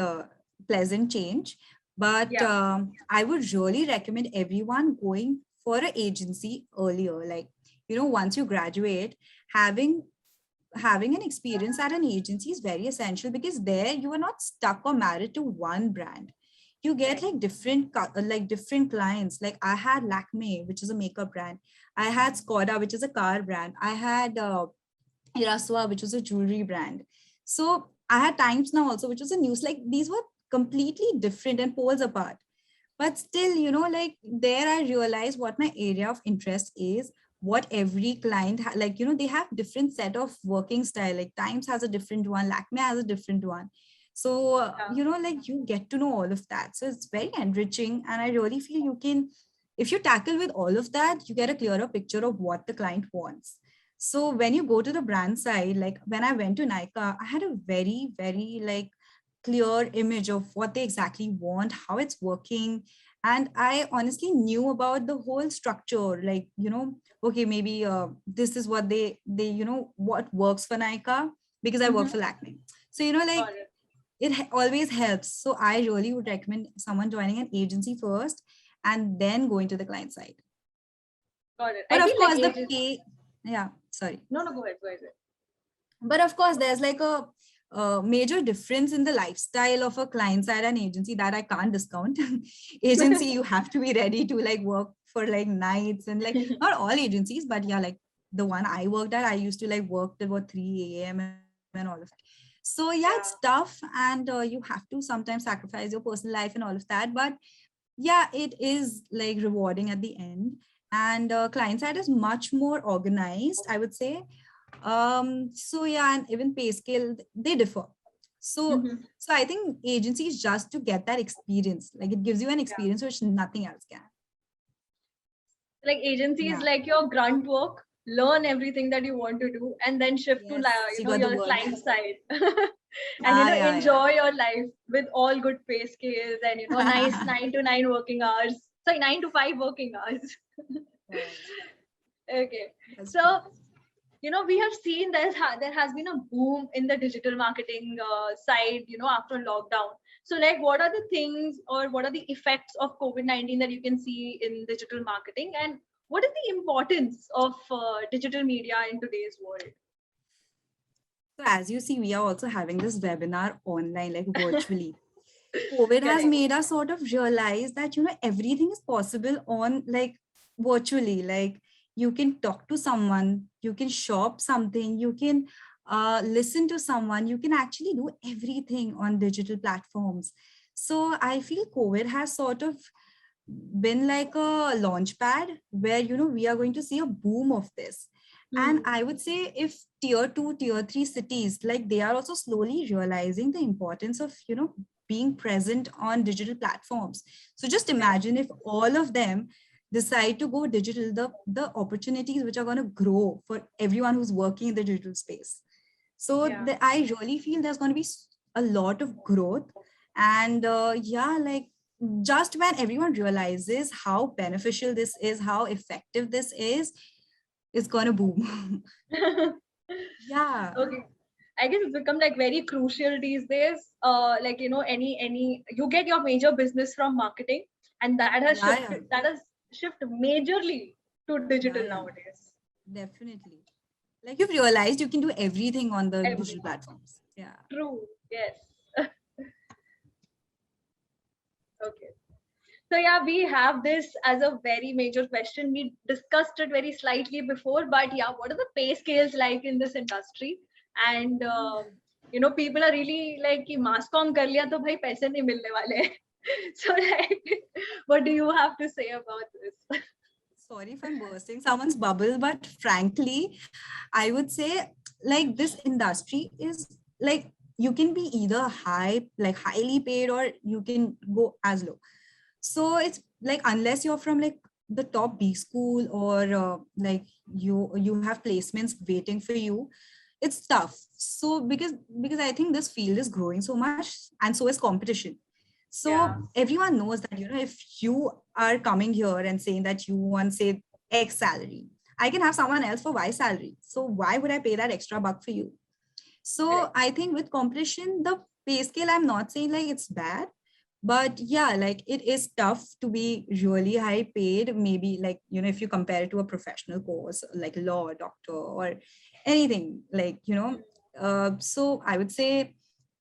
pleasant change. But Yeah. I would really recommend everyone going for an agency earlier. Like, once you graduate, having having an experience at an agency is very essential, because there you are not stuck or married to one brand. You get Correct. like different clients. Like I had Lakme, which is a makeup brand. I had Skoda, which is a car brand. I had Iraswa, which was a jewelry brand. So I had Times Now also, which was a news. Like these were completely different and poles apart. But still, like there I realized what my area of interest is, what every client like, they have different set of working style. Like Times has a different one, Lakme has a different one. So, like you get to know all of that. So it's very enriching. And I really feel you can, if you tackle with all of that, you get a clearer picture of what the client wants. So when you go to the brand side, like when I went to Nykaa, I had a very, very like clear image of what they exactly want, how it's working. And I honestly knew about the whole structure, like, okay, maybe this is what they, what works for Nykaa, because I work Mm-hmm. for Lakme. So, like Got it. it always helps. So I really would recommend someone joining an agency first and then going to the client side. Got it. But I of feel like course, the ages. pay, yeah, sorry. No, no, go ahead, go ahead. But of course, there's like a major difference in the lifestyle of a client side and agency that I can't discount. Agency, you have to be ready to like work for like nights, and like not all agencies, but yeah, like the one I worked at, I used to like work till about 3 a.m. and all of that. So yeah, Yeah. it's tough, and you have to sometimes sacrifice your personal life and all of that. But yeah, it is like rewarding at the end. And client side is much more organized, I would say. So yeah, and even pay scale, they differ. So Mm-hmm. so I think agencies just to get that experience, like it gives you an Yeah. experience which nothing else can. Like agency is Yeah. like your grunt work, learn everything that you want to do, and then shift to Yes, you got the your word. client side, and Yeah, yeah, yeah. enjoy your life with all good pay scales and nice 9 to 9 working hours. Sorry, 9 to 5 working hours. Right. Okay, That's so true. we have seen there has been a boom in the digital marketing side, after lockdown. So like, what are the things or what are the effects of COVID-19 that you can see in digital marketing, and what is the importance of digital media in today's world? So as you see, we are also having this webinar online, like virtually. COVID has Correct. made us sort of realize that, everything is possible on like virtually. Like you can talk to someone, you can shop something, you can listen to someone, you can actually do everything on digital platforms. So I feel COVID has sort of been like a launch pad where, we are going to see a boom of this. And Hmm. I would say if tier 2, tier 3 cities, like they are also slowly realizing the importance of, being present on digital platforms. So just Yeah. imagine if all of them decide to go digital, the opportunities which are going to grow for everyone who's working in the digital space. So Yeah. I really feel there's going to be a lot of growth. And yeah, like just when everyone realizes how beneficial this is, how effective this is, it's going to boom. Yeah. Okay. I guess it's become like very crucial these days. Like any you get your major business from marketing, and Yeah, yeah. that has shifted majorly to Yeah, digital yeah. nowadays. Definitely. Like you've realized you can do everything on the digital Everything. platforms. Yeah. True. Yes. Okay. So yeah, we have this as a very major question. We discussed it very slightly before, but yeah, what are the pay scales like in this industry? And people are really like कि mass com कर लिया तो भाई पैसे नहीं मिलने वाले हैं. So like, what do you have to say about this? Sorry if I'm bursting someone's bubble, but frankly, I would say like this industry is like you can be either like highly paid, or you can go as low. So it's like unless you're from like the top B school, or like you have placements waiting for you, it's tough. So because I think this field is growing so much, and so is competition. Yeah. So everyone knows that, if you are coming here and saying that you want, say, X salary, I can have someone else for Y salary. So why would I pay that extra buck for you? So Correct. I think with competition, the pay scale, I'm not saying like it's bad, but yeah, like it is tough to be really high paid. Maybe like, if you compare it to a professional course like law, doctor, or anything like, so I would say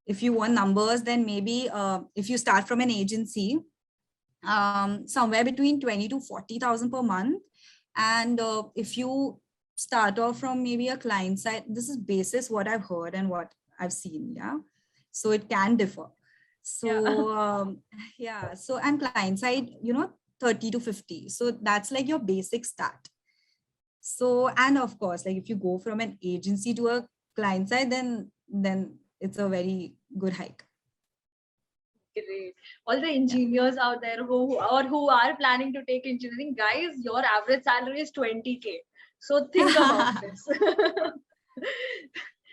if you want numbers, then maybe if you start from an agency, somewhere between 20 to 40,000 per month. And if you start off from maybe a client side, this is basis what I've heard and what I've seen. Yeah. So it can differ. Yeah. So yeah. So and client side, 30 to 50. So that's like your basic start. So, and of course, like if you go from an agency to a client side, then it's a very good hike. Great. All the engineers out there who are planning to take engineering, guys, your average salary is 20K. So think about this.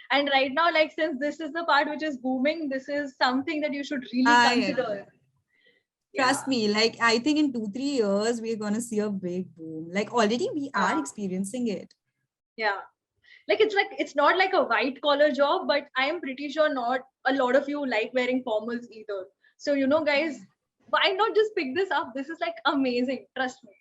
And right now, like since this is the part which is booming, this is something that you should really consider. Trust me, like I think in 2-3 years we're gonna see a big boom. Like already we are experiencing it. Yeah. Like it's not like a white collar job, but I am pretty sure not a lot of you like wearing formals either. So guys, why not just pick this up? This is like amazing. Trust me.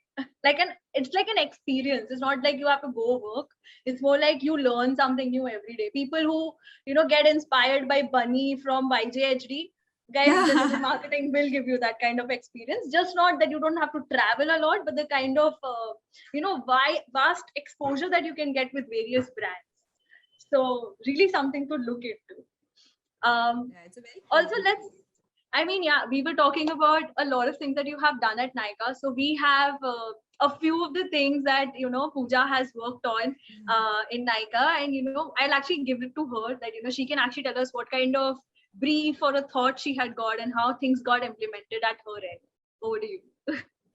It's like an experience. It's not like you have to go work. It's more like you learn something new every day. People who get inspired by Bunny from YGHD, guys, digital marketing will give you that kind of experience. Just not that you don't have to travel a lot, but the kind of vast exposure that you can get with various brands. So really something to look into. It's a very also we were talking about a lot of things that you have done at Nykaa. So we have a few of the things that Pooja has worked on in Nykaa, and I'll actually give it to her that she can actually tell us what kind of brief or a thought she had got and how things got implemented at her end. Over to you.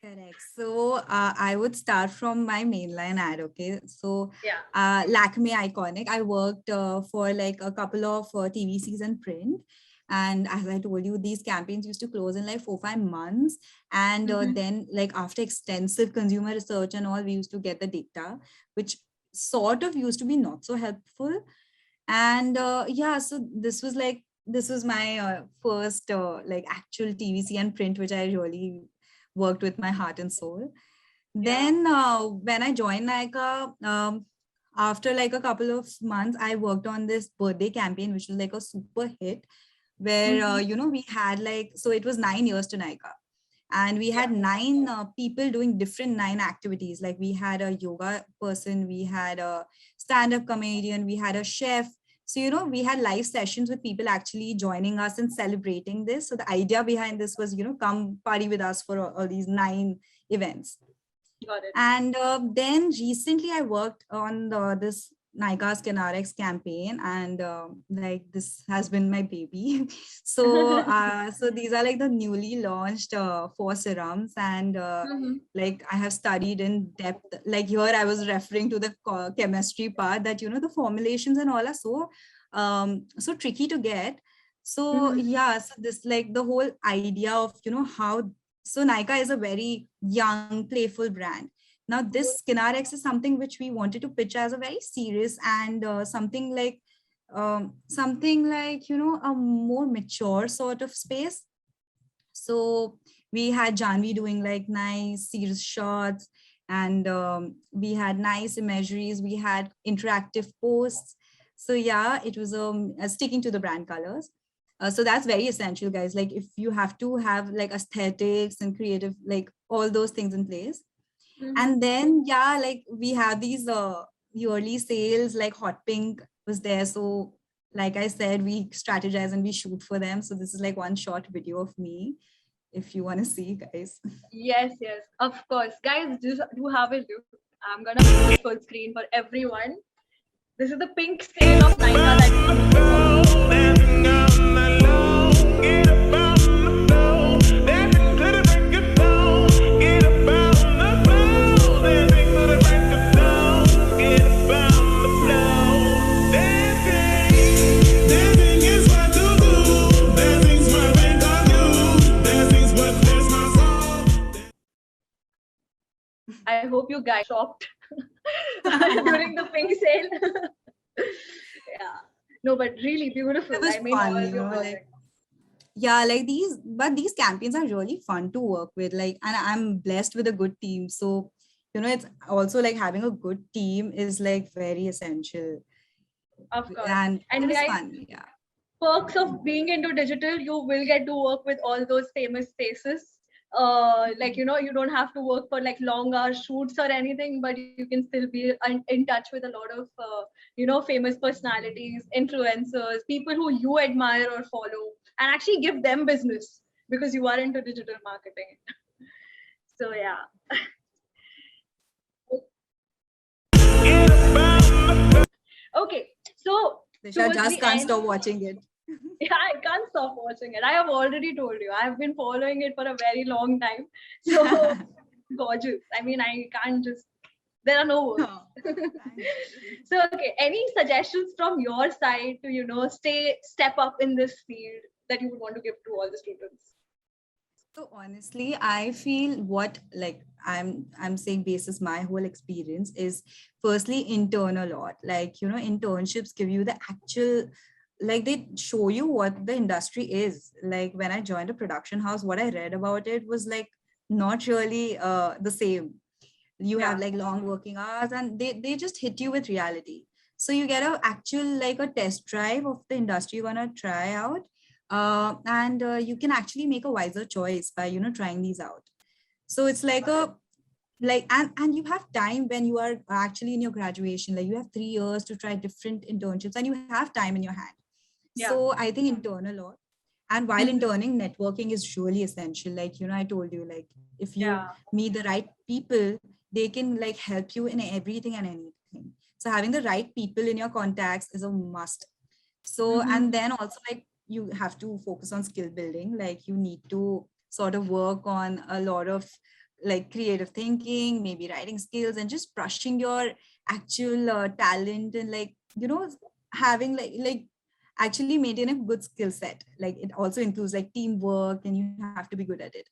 Correct. So I would start from my mainline ad. Okay. So 𝐏𝐸 iconic. I worked for like a couple of TVCs and print. And as I told you, these campaigns used to close in like 4-5 months. And then like after extensive consumer research and all, we used to get the data, which sort of used to be not so helpful. And so this was my first like actual TVC and print, which I really worked with my heart and soul. Then when I joined Nykaa, after like a couple of months, I worked on this birthday campaign, which was like a super hit, where we had so it was 9 years to Nykaa, and we had 9 people doing different 9 activities. Like we had a yoga person, we had a stand-up comedian, we had a chef. So we had live sessions with people actually joining us and celebrating this. So the idea behind this was come party with us for all these 9 events. Got it. And then recently I worked on this Nykaa's 𝐼𝐚 campaign, and like this has been my baby. So so these are like the newly launched 4 serums, and like I have studied in depth. Like here I was referring to the chemistry part, that the formulations and all are so tricky to get. So so this like the whole idea of how, so Nykaa is a very young, playful brand. Now this 𝐼𝐚 is something which we wanted to pitch as a very serious and something like a more mature sort of space. So we had Janvi doing like nice serious shots, and we had nice imageries, we had interactive posts. So yeah, it was sticking to the brand colors. So that's very essential, guys. Like if you have to have like aesthetics and creative, like all those things in place. And then like we have these yearly sales, like Hot Pink was there. So like I said, we strategize and we shoot for them. So this is like one short video of me, if you want to see, guys. Yes, of course. Guys, do have a look. I'm gonna put this full screen for everyone. This is the pink sale of Nykaa that I hope you guys shopped during the pink sale. No, but really beautiful. It was fun, like these campaigns are really fun to work with. Like, and I'm blessed with a good team. So, it's also like having a good team is like very essential. Of course. And it was guys, fun, perks of being into digital, you will get to work with all those famous faces. Like you don't have to work for like long hour shoots or anything, but you can still be in touch with a lot of famous personalities, influencers, people who you admire or follow, and actually give them business because you are into digital marketing. So Okay, so Disha towards just the can't end, stop watching it. yeah, I can't stop watching it. I have already told you. I've been following it for a very long time. So gorgeous. I mean, I can't just, there are no words. Oh, thank you. So, okay, any suggestions from your side to, step up in this field that you would want to give to all the students? So honestly, I feel what like I'm saying basis my whole experience is firstly intern a lot. Like, internships give you the actual, like they show you what the industry is. Like when I joined a production house, what I read about it was like not really the same. You have Yeah. like long working hours and they just hit you with reality. So you get a actual like a test drive of the industry you're gonna try out, and you can actually make a wiser choice by trying these out. So it's like a like and you have time when you are actually in your graduation, like you have 3 years to try different internships and you have time in your hand. Yeah. So I think intern a lot. And while Mhm. interning, networking is really essential. Like, I told you, like, if you Yeah. meet the right people, they can like help you in everything and anything. So having the right people in your contacts is a must. So, and Mhm. then also like you have to focus on skill building. Like you need to sort of work on a lot of like creative thinking, maybe writing skills, and just brushing your actual talent and like, having like actually maintain a good skill set. Like it also includes like teamwork and you have to be good at it.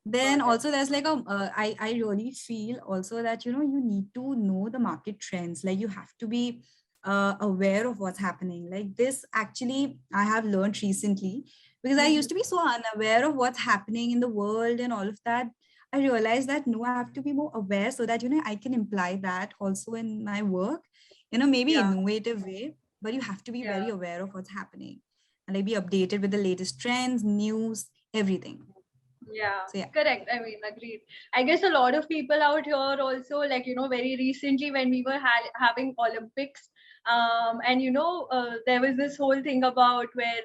Then Got also it. there's like I really feel also that you need to know the market trends. Like you have to be aware of what's happening. Like this actually I have learned recently, because I Mhm. used to be so unaware of what's happening in the world and all of that. I realized that no, I have to be more aware so that I can imply that also in my work, maybe Yeah. innovative way. But you have to be Yeah. very aware of what's happening and like be updated with the latest trends, news, everything. Yeah, So yeah. correct. I mean, agreed. I guess a lot of people out here also, like, very recently when we were having Olympics, and, there was this whole thing about where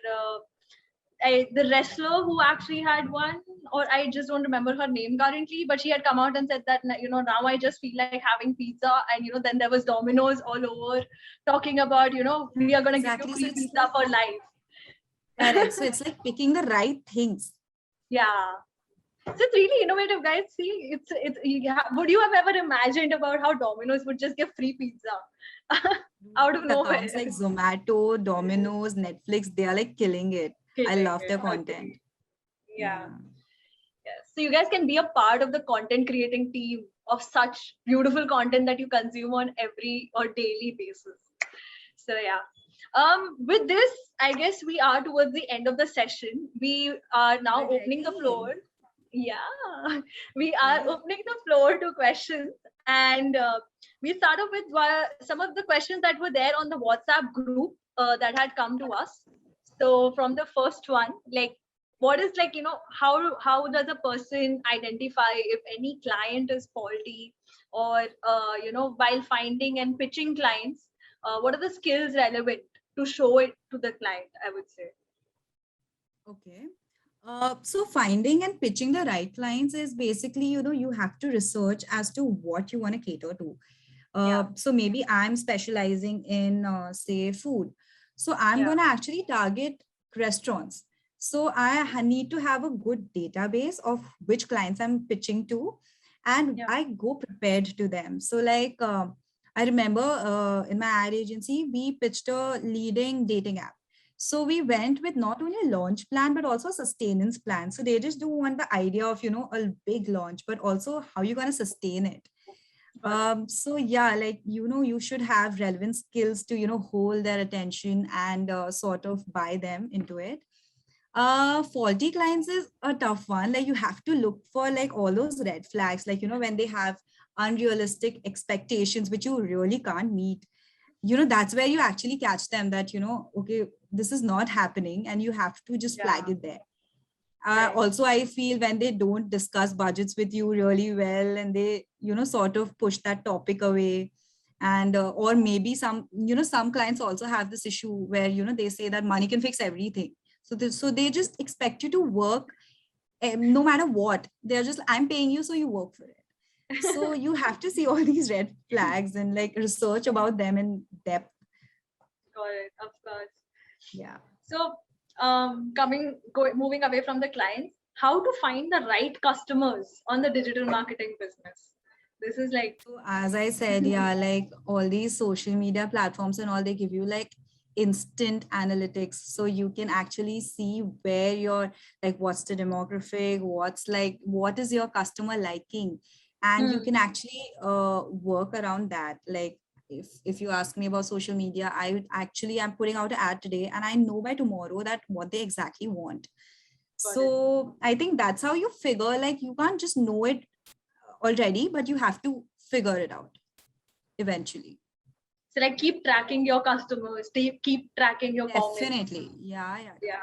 the wrestler who actually had won, or I just don't remember her name currently, but she had come out and said that, now I just feel like having pizza. And, then there was Domino's all over talking about, we are going to give you Exactly. So free it's pizza for correct. life. So it's like picking the right things. Yeah. So it's really innovative, guys. See, would you have ever imagined about how Domino's would just give free pizza out of These accounts nowhere? like Zomato, Domino's, Netflix, they are like killing it. I Killing love it. their content. Agreed. Yeah. Yeah. Yes. So you guys can be a part of the content creating team of such beautiful content that you consume on every or daily basis. So yeah. With this, I guess we are towards the end of the session. We are now opening the Already. floor. Yeah, we are Okay. opening the floor to questions, and we start off with some of the questions that were there on the WhatsApp group that had come to us. So from the first one, like, what is, like, how does a person identify if any client is faulty, or while finding and pitching clients, what are the skills relevant to show it to the client, I would say. Okay. So finding and pitching the right clients is basically, you have to research as to what you want to cater to. Yeah. So maybe I'm specializing in, say, food. So I'm Yeah. going to actually target restaurants. So I need to have a good database of which clients I'm pitching to, and Yeah. I go prepared to them. So like, I remember in my ad agency, we pitched a leading dating app. So we went with not only a launch plan, but also a sustenance plan. So they just don't want the idea of, a big launch, but also how you're going to sustain it. Got it. So yeah, like, you should have relevant skills to, hold their attention and sort of buy them into it. Faulty clients is a tough one. Like you have to look for like all those red flags, like, when they have unrealistic expectations, which you really can't meet. That's where you actually catch them that, okay, this is not happening, and you have to just flag Yeah. it there. Right. Also, I feel when they don't discuss budgets with you really well, and they, sort of push that topic away, and or maybe some clients also have this issue where, they say that money can fix everything. So they just expect you to work, no matter what. They're just, I'm paying you, so you work for it. So you have to see all these red flags and like research about them in depth. got it. Of course. Yeah. So, moving away from the clients, how to find the right customers on the digital marketing business? This is like, So as I said, yeah, like all these social media platforms and all, they give you like instant analytics. So you can actually see where your, like, what's the demographic, what's like, what is your customer liking? And you can actually work around that. Like if you ask me about social media, I'm putting out an ad today and I know by tomorrow that what they exactly want. got it. So I think that's how you figure, like you can't just know it already, but you have to figure it out eventually. So like keep tracking your customers, keep tracking your comments. Definitely. Yeah. Yeah.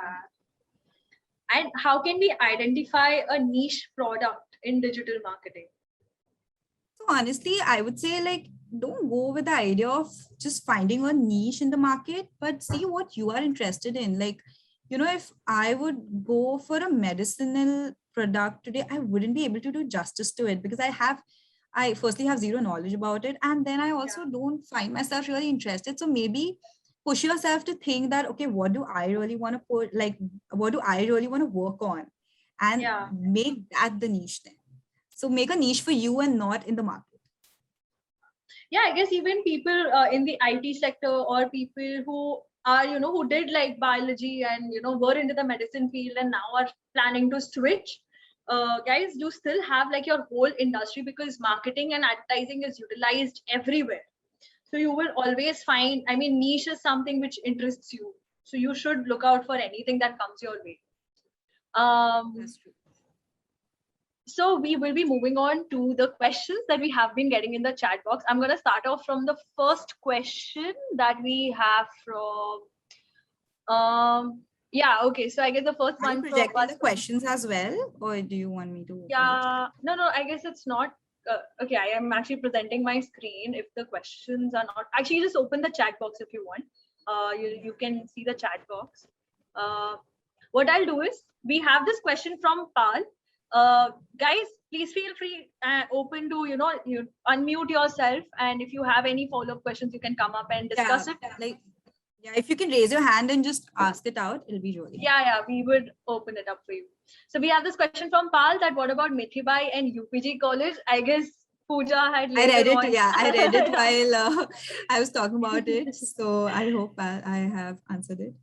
And how can we identify a niche product in digital marketing? So honestly, I would say, like, don't go with the idea of just finding a niche in the market, but see what you are interested in. Like, if I would go for a medicinal product today, I wouldn't be able to do justice to it because I firstly have zero knowledge about it. And then I also don't find myself really interested. So maybe push yourself to think that, okay, what do I really want to put, like, what do I really want to work on? And make that the niche then. So make a niche for you and not in the market. Yeah, I guess even people in the IT sector or people who are, who did like biology and, were into the medicine field and now are planning to switch. Guys, you still have like your whole industry because marketing and advertising is utilized everywhere. So you will always find, niche is something which interests you. So you should look out for anything that comes your way. That's true. So we will be moving on to the questions that we have been getting in the chat box. I'm going to start off from the first question that we have from, okay. So I guess the first one. Are you projecting the questions as well, or do you want me to? Yeah, no, I guess it's not. Okay, I am actually presenting my screen. If the questions are not, actually just open the chat box if you want. You can see the chat box. What I'll do is, we have this question from Pal. Guys, please feel free open to you unmute yourself, and if you have any follow-up questions you can come up and discuss it. If you can raise your hand and just ask it out, it'll be really we would open it up for you. So we have this question from Pal that what about Mithibai and UPG college? I guess Pooja had I read it while I was talking about it, so I hope I have answered it.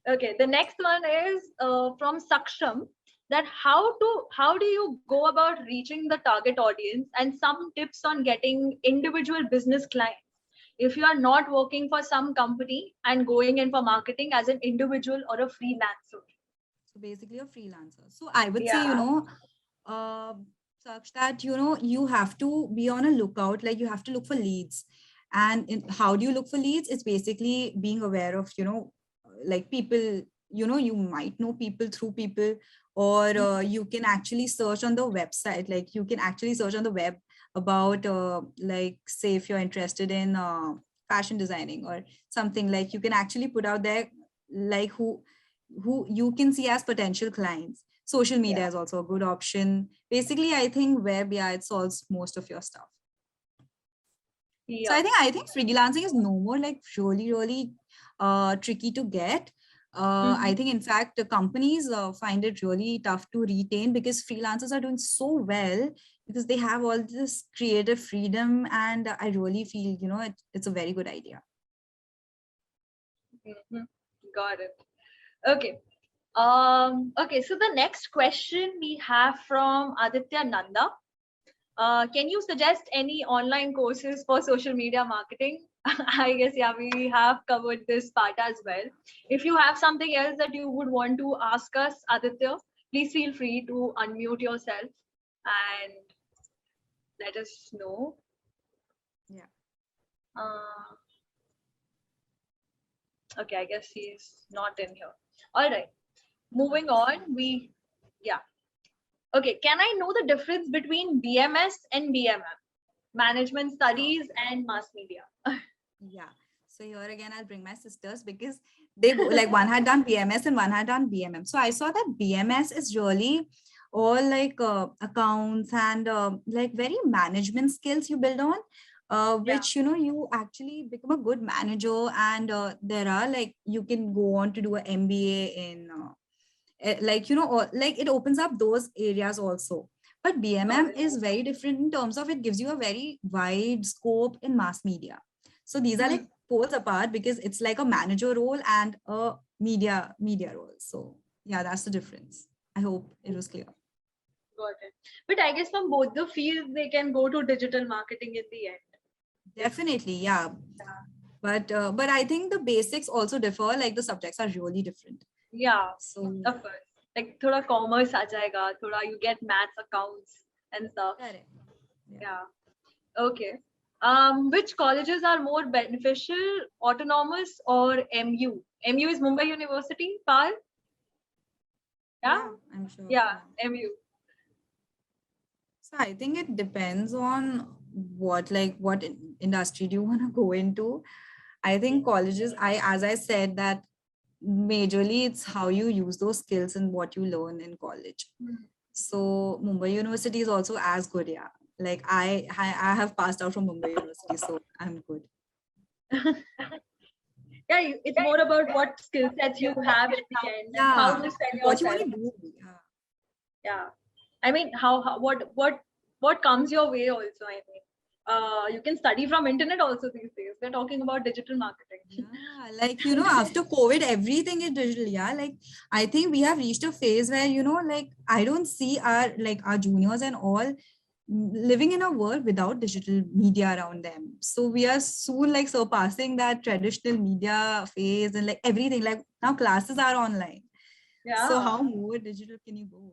Okay, the next one is from Saksham, that how do you go about reaching the target audience and some tips on getting individual business clients if you are not working for some company and going in for marketing as an individual or a freelancer. So basically a freelancer. So I would say, such that, you have to be on a lookout, like you have to look for leads. And how do you look for leads? It's basically being aware of, like people, you might know people through people, or you can actually search on the website, like you can actually search on the web about like, say if you're interested in fashion designing or something, like you can actually put out there like who you can see as potential clients. Social media is also a good option. Basically, I think web, it solves most of your stuff. So I think freelancing is no more like really tricky to get. I think, in fact, the companies find it really tough to retain because freelancers are doing so well because they have all this creative freedom, and I really feel, it's a very good idea. Got it. Okay. Okay, so the next question we have from Aditya Nanda. Can you suggest any online courses for social media marketing? I guess, we have covered this part as well. If you have something else that you would want to ask us, Aditya, please feel free to unmute yourself and let us know. Okay, I guess he's not in here. All right, moving on. Okay, can I know the difference between BMS and BMM? Management studies and mass media. So here again, I'll bring my sisters because they like one had done BMS and one had done BMM. So I saw that BMS is really all like accounts and like very management skills you build on. which you actually become a good manager, and there are like you can go on to do an MBA in or like it opens up those areas also. But Got BMM it. is very different in terms of it gives you a very wide scope in mass media. So these are like poles apart because it's like a manager role and a media role. So yeah, that's the difference. I hope it was clear. Got it. But I guess from both the fields, they can go to digital marketing in the end. Definitely, yeah. But I think the basics also differ. Like the subjects are really different. Yeah, So of course. Like thoda commerce aa jayega, thoda you get maths, accounts and stuff. correct. Yeah. Okay. Which colleges are more beneficial, autonomous or MU? MU is Mumbai University, Pal? Yeah? Yeah, I'm sure. Yeah, Yeah. MU. So I think it depends on what industry do you want to go into. I think colleges, as I said that majorly it's how you use those skills and what you learn in college. So Mumbai University is also as good, yeah. Like I have passed out from Mumbai University, so I'm good. Yeah, it's more about what skill sets you have at the end and how Yeah, to sell what you want yourself. to do. Yeah. Yeah. I mean, what comes your way also, I mean. You can study from internet also these days. We're talking about digital marketing. Yeah, like after COVID, everything is digital. Yeah, like I think we have reached a phase where like I don't see our juniors and all living in a world without digital media around them. So we are soon like surpassing that traditional media phase and like everything. Like now classes are online. So Yeah, how more digital can you go?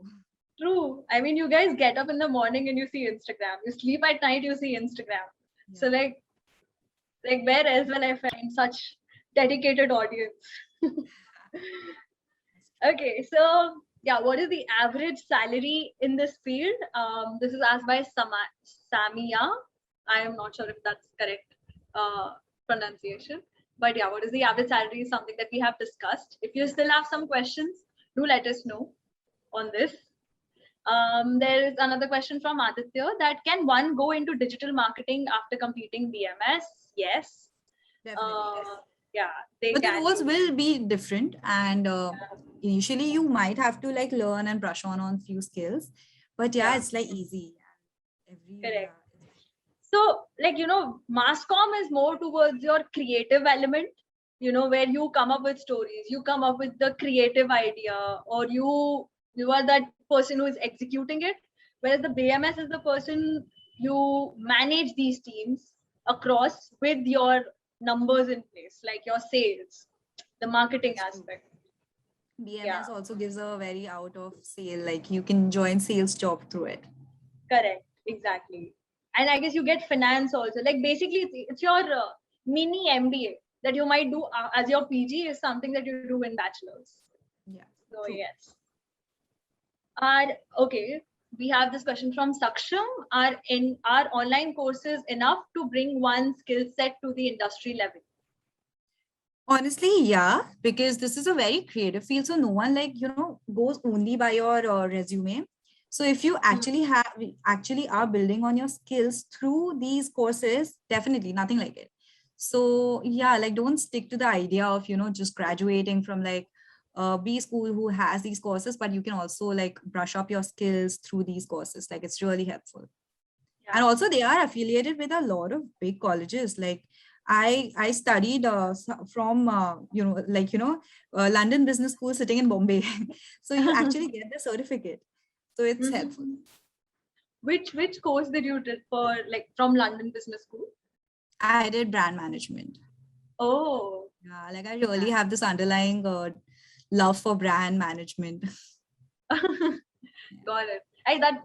true. I mean, you guys get up in the morning and you see Instagram. You sleep at night, you see Instagram. So Yeah. like where else will I find such dedicated audience? Okay, so yeah, what is the average salary in this field? This is asked by Samia. I am not sure if that's correct pronunciation, but yeah, what is the average salary is something that we have discussed. If you still have some questions, do let us know on this. There is another question from Aditya that can one go into digital marketing after completing BMS? Yes. Definitely, yes. Yeah, they But the can. roles will be different, and initially you might have to like learn and brush on few skills, but yeah, Yeah, it's like easy. Every correct. yeah. So, mass comm is more towards your creative element, where you come up with stories, you come up with the creative idea, or you are that person who is executing it. Whereas the BMS is the person you manage these teams across with your numbers in place, like your sales, the marketing That's true. aspect. Yeah, BMS also gives a very out of sale, like you can join sales job through it. correct, exactly. And I guess you get finance also. Like basically, it's your mini MBA that you might do as your PG is something that you do in bachelor's. Yeah, So true. yes. Okay, we have this question from Saksham. Are online courses enough to bring one skill set to the industry level? Honestly, yeah, because this is a very creative field, so no one like goes only by your resume. So if you actually are building on your skills through these courses, definitely nothing like it. So yeah, like don't stick to the idea of just graduating from like B school who has these courses, but you can also like brush up your skills through these courses. Like it's really helpful. And Yeah. also they are affiliated with a lot of big colleges. Like I studied from London Business School sitting in Bombay. So you actually get the certificate, so it's helpful. Which course did you did for like from London Business School? I did brand management. Oh, Yeah, like I really have this underlying love for brand management. got it.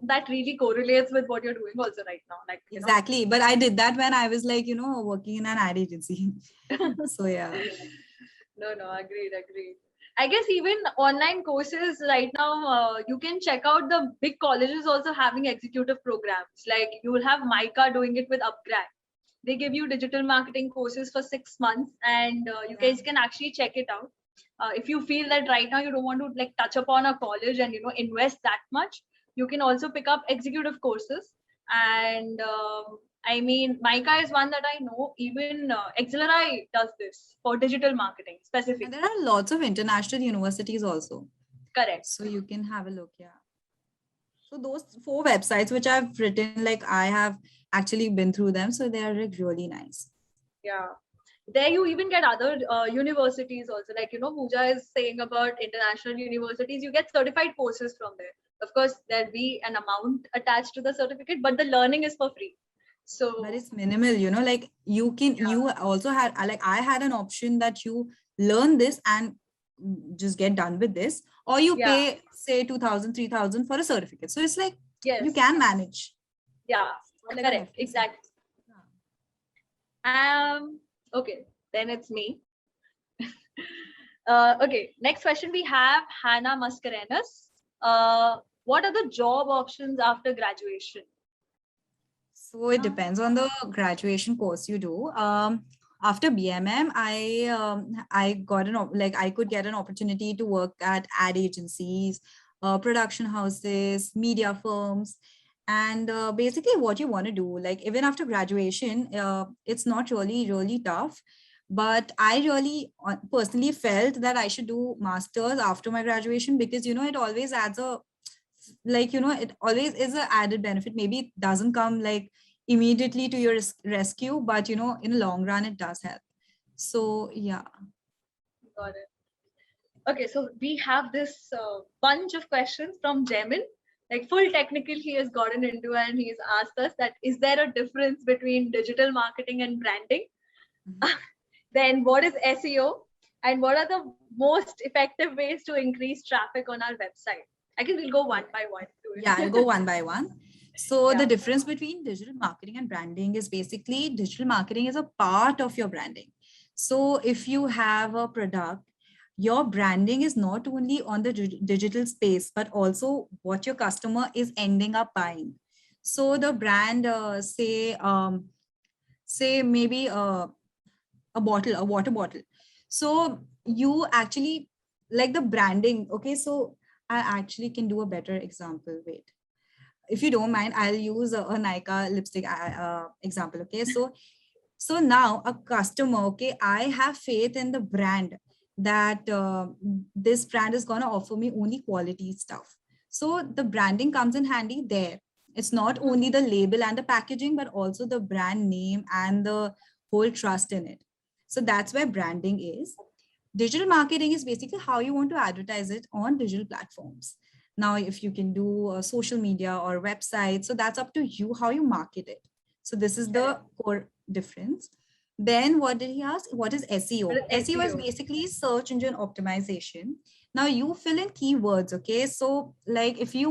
That really correlates with what you're doing also right now. Like, Exactly, but I did that when I was like working in an ad agency. So yeah. No, agreed. I guess even online courses right now, you can check out the big colleges also having executive programs. Like you will have Micah doing it with Upgrad. They give you digital marketing courses for 6 months, and you Yeah. guys can actually check it out. If you feel that right now you don't want to like touch upon a college and invest that much, you can also pick up executive courses, and I mean, Mica is one that I know. Even 𝐏𝐸LRI does this for digital marketing specifically. And there are lots of international universities also. Correct. So you can have a look. Yeah. So those 4 websites which I've written, like I have actually been through them. So they are like really nice. Yeah. There you even get other universities also. Like, Pooja is saying about international universities, you get certified courses from there. Of course, there'll be an amount attached to the certificate, but the learning is for free. So, but it's minimal, like you also had, like I had an option that you learn this and just get done with this, or you pay say 2,000, 3,000 for a certificate. So it's like, you can manage. Yeah, correct. Exactly. Okay, then it's me. Okay, next question we have Hannah Mascarenas. What are the job options after graduation? So it depends on the graduation course you do. After BMM, I got I could get an opportunity to work at ad agencies, production houses, media firms, and basically what you want to do. Like even after graduation, it's not really tough. But I really personally felt that I should do masters after my graduation, because it always adds a, it always is an added benefit. Maybe it doesn't come like immediately to your rescue, but in the long run it does help. So yeah. Got it. Okay, so we have this bunch of questions from Jamin, like full technical he has gotten into, and he's asked us that, is there a difference between digital marketing and branding? Then what is SEO, and what are the most effective ways to increase traffic on our website? I guess we'll go one by one. Yeah, I'll go one by one. So the difference between digital marketing and branding is basically digital marketing is a part of your branding. So if you have a product, your branding is not only on the digital space, but also what your customer is ending up buying. So the brand, say maybe a water bottle. So you actually like the branding. Okay, so I actually can do a better example. Wait, if you don't mind, I'll use a Nykaa lipstick example. Okay, so now a customer, okay, I have faith in the brand that this brand is going to offer me only quality stuff. So the branding comes in handy there. It's not only the label and the packaging, but also the brand name and the whole trust in it. So that's where branding is. Digital marketing is basically how you want to advertise it on digital platforms. Now, if you can do social media or websites, so that's up to you how you market it. So this is the core difference. Then what did he ask? What is SEO? SEO is basically search engine optimization. Now you fill in keywords, okay? So like if you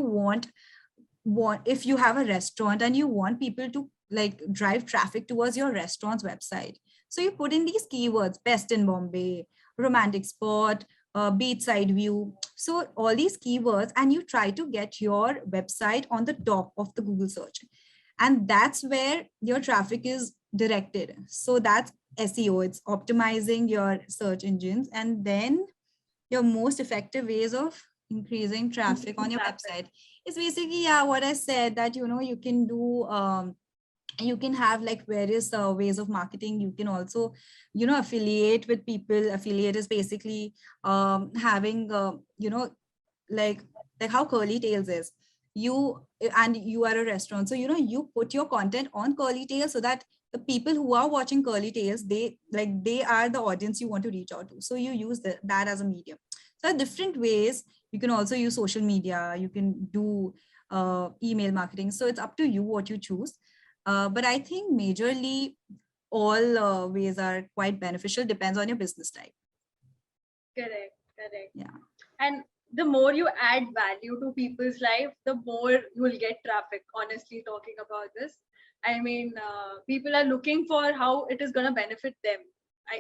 if you have a restaurant and you want people to like drive traffic towards your restaurant's website, so you put in these keywords: best in Bombay, romantic spot, beachside view. So all these keywords, and you try to get your website on the top of the Google search. And that's where your traffic is directed. So that's SEO. It's optimizing your search engines. And then your most effective ways of increasing traffic on your website is basically, yeah, what I said, that, you can do, you can have like various ways of marketing. You can also, affiliate with people. Affiliate is basically having, like how 𝐾𝐠𝐿 is. You are a restaurant, so you put your content on 𝐾𝐠𝐿, so that the people who are watching 𝐾𝐠𝐿, they are the audience you want to reach out to. So you use that as a medium. So there are different ways. You can also use social media. You can do email marketing. So it's up to you what you choose. But I think majorly all ways are quite beneficial. Depends on your business type. Correct. Yeah. And the more you add value to people's life, the more you will get traffic. Honestly, talking about this, I mean, people are looking for how it is going to benefit them.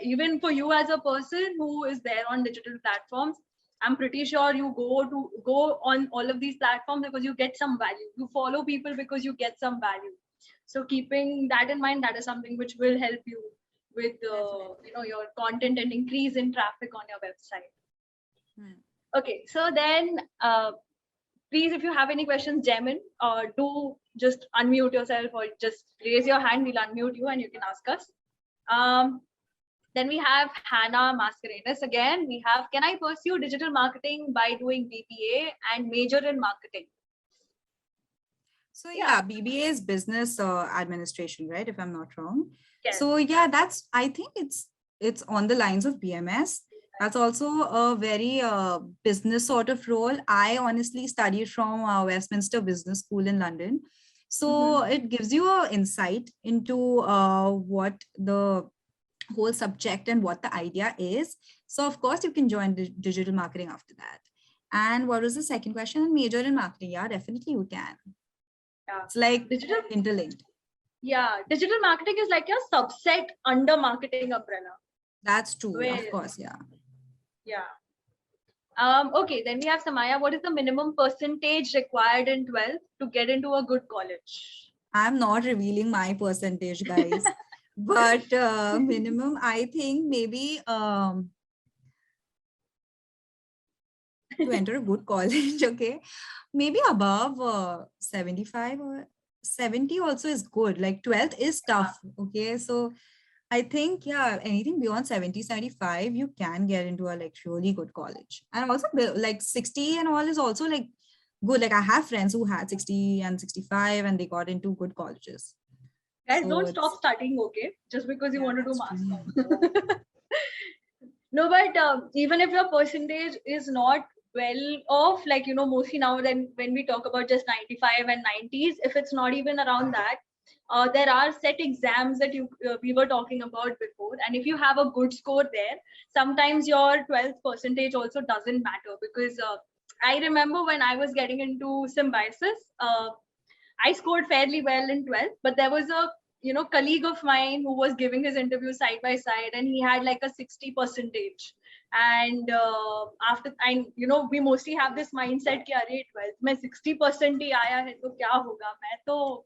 Even for you as a person who is there on digital platforms, I'm pretty sure you go on all of these platforms because you get some value. You follow people because you get some value. So keeping that in mind, that is something which will help you with your content and increase in traffic on your website. Okay, so then please, if you have any questions, Jamin, do just unmute yourself or just raise your hand. We'll unmute you and you can ask us. Then we have Hannah Mascarenas again. We have, can I pursue digital marketing by doing BBA and major in marketing? So yeah, BBA is business administration, right? If I'm not wrong. Yes. So yeah, I think it's on the lines of BMS. That's also a very business sort of role. I honestly studied from Westminster Business School in London. So it gives you an insight into what the whole subject and what the idea is. So of course you can join digital marketing after that. And what was the second question? Major in marketing. Yeah, definitely you can. Yeah. It's like digital interlinked. Yeah, digital marketing is like a subset under marketing umbrella. That's true. Of course, yeah. Yeah. Okay, then we have Samaya. What is the minimum percentage required in 12th to get into a good college? I'm not revealing my percentage, guys. But minimum, I think maybe to enter a good college, okay, maybe above 75 or 70 also is good. Like 12th is tough, okay? So I think, yeah, anything beyond 70, 75, you can get into a like really good college. And also like 60 and all is also like good. Like I have friends who had 60 and 65 and they got into good colleges. Guys, so don't stop studying, okay? Just because you want to do master. No, but even if your percentage is not well off, like, you know, mostly now then when we talk about just 95 and 90s, if it's not even around that, there are set exams that we were talking about before. And if you have a good score there, sometimes your 12th percentage also doesn't matter, because I remember when I was getting into symbiosis, I scored fairly well in 12th, but there was a colleague of mine who was giving his interview side by side, and he had like a 60 percentage. And after, we mostly have this mindset कि अरे 12th में 60% ही आया है तो क्या होगा, मैं तो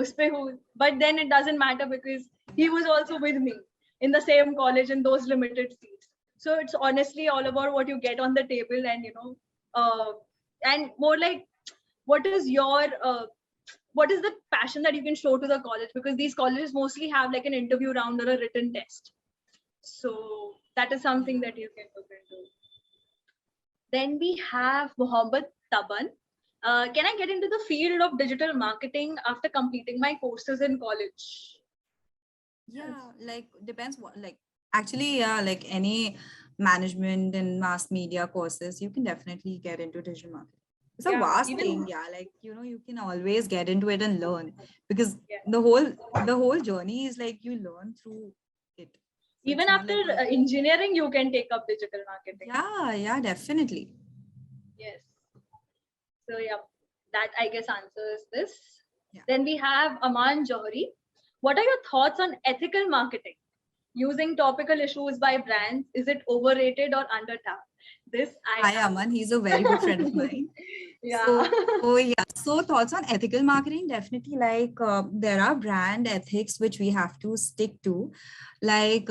उस पे हूँ. But then it doesn't matter because he was also with me in the same college in those limited seats. So it's honestly all about what you get on the table, and and more like what is the passion that you can show to the college, because these colleges mostly have like an interview round or a written test. So that is something that you can look into. Then we have Mohammed Taban. Can I get into the field of digital marketing after completing my courses in college? Yeah, like depends what, like actually, yeah, like any management and mass media courses, you can definitely get into digital marketing. It's a vast thing, yeah. Like, you can always get into it and learn, because the whole journey is like you learn through it. So even after like engineering, you can take up digital marketing. Yeah, definitely. Yes. So yeah, that I guess answers this. Yeah. Then we have Aman Johari. What are your thoughts on ethical marketing? Using topical issues by brands, is it overrated or undertapped? Hi Aman, he's a very good friend of mine. Yeah. So thoughts on ethical marketing, definitely, like there are brand ethics which we have to stick to. Like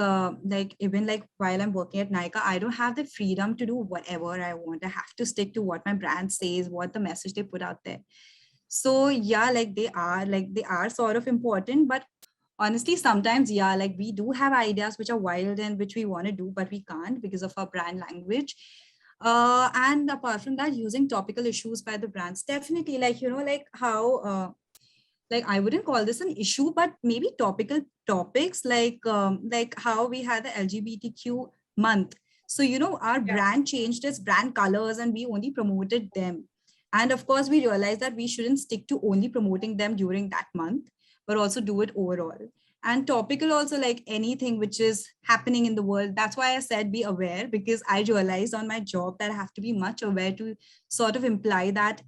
even like while I'm working at Nykaa, I don't have the freedom to do whatever I want. I have to stick to what my brand says, what the message they put out there. So yeah, like they are sort of important, but honestly, sometimes, yeah, like we do have ideas which are wild and which we want to do, but we can't because of our brand language. And apart from that, using topical issues by the brands, definitely, like, like how, like I wouldn't call this an issue, but maybe topical topics, like how we had the LGBTQ month. So, our brand changed its brand colors and we only promoted them. And of course, we realized that we shouldn't stick to only promoting them during that month, but also do it overall. And topical also, like anything which is happening in the world. That's why I said be aware, because I realized on my job that I have to be much aware to sort of imply that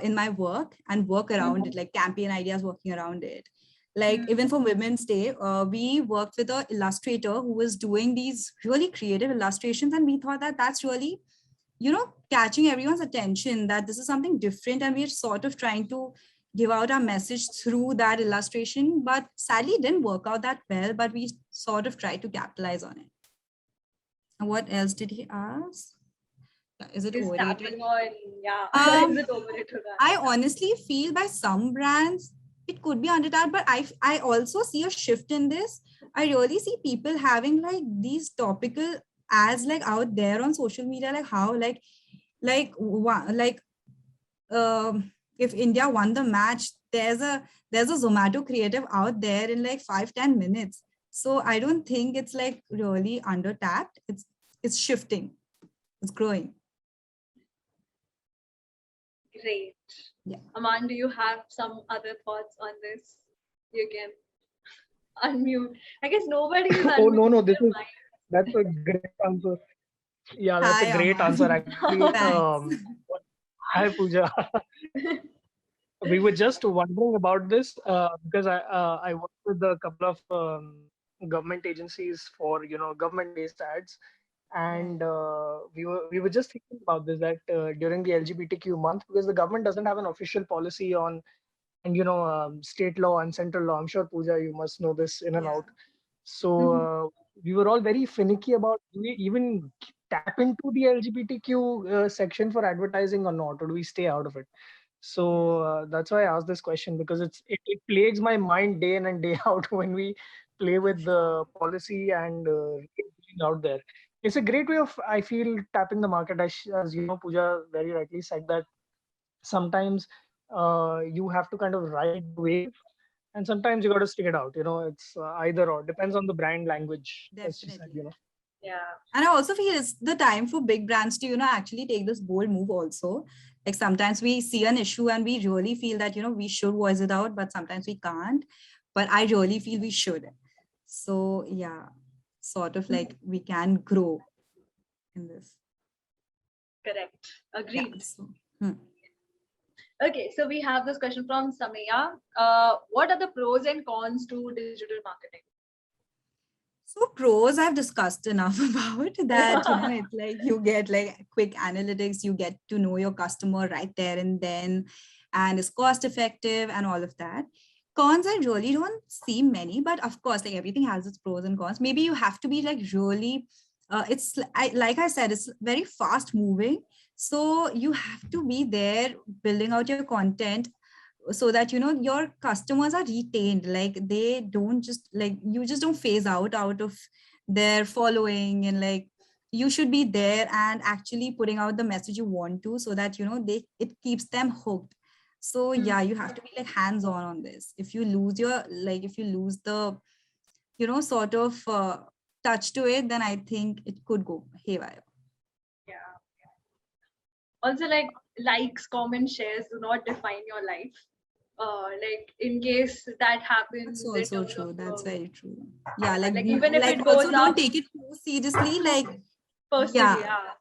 in my work and work around it, like campaign ideas working around it. Like even for Women's Day, we worked with an illustrator who was doing these really creative illustrations, and we thought that that's really, catching everyone's attention, that this is something different, and we're sort of trying to give out our message through that illustration. But sadly it didn't work out that well, but we sort of tried to capitalize on it. And what else did he ask? Is it is overrated? tapping on, yeah, is Um, it overrated? I honestly feel by some brands it could be undertapped, but I also see a shift in this. I really see people having like these topical ads like out there on social media, like how like if India won the match, there's a Zomato creative out there in like 5-10 minutes. So I don't think it's like really undertapped. It's shifting. It's growing. Great. Yeah. Aman, do you have some other thoughts on this? You can unmute. I guess nobody is Oh, no, unmuting no, this their is that's a great answer. Yeah, that's a Hi, great answer Aman. actually. Thanks. Hi, Pooja. mic. We were just wondering about this because I work with a couple of government agencies for government-based ads, Right. and we were just thinking about this that during the LGBTQ month, because the government doesn't have an official policy on, and state law and central law. I'm sure Pooja, you must know this in and Yeah. out. So Mhm. we were all very finicky about, do we even tap into the LGBTQ section for advertising or not, or do we stay out of it? So Right. that's why I asked this question, because it plagues my mind day in and day out when we play I'm with the sure. policy and being out there. It's a great way of, I feel, tapping the market. As you know, Pooja very rightly said that sometimes you have to kind of ride the wave, and sometimes you got to stick it out. It's either or. Depends on the brand language, as she said. Definitely. Yeah, And I also feel it's the time for big brands to, actually take this bold move also. Like sometimes we see an issue and we really feel that, we should voice it out, but sometimes we can't. But I really feel we should. So yeah, sort of like we can grow in this. correct. Yeah. Agreed. So, Okay, so we have this question from Samaya. What are the pros and cons to digital marketing? So pros I've discussed enough about that, it's like you get like quick analytics, you get to know your customer right there and then, and it's cost effective and all of that. Cons, I really don't see many, but of course, like everything has its pros and cons. Maybe you have to be like really, like I said, it's very fast moving. So you have to be there building out your content so that your customers are retained, like they don't just like you just don't phase out of their following, and like you should be there and actually putting out the message you want to, so that it keeps them hooked. So Hmm. yeah, you have to be like hands on this. If you lose the sort of touch to it, then I think it could go haywire. Yeah. Also, like likes, comments, shares do not define your life. Like in case that That's happens in also terms of true. That's very true. Yeah, yeah, like even if like it also goes don't up take it too seriously. Like, personally, yeah, yeah,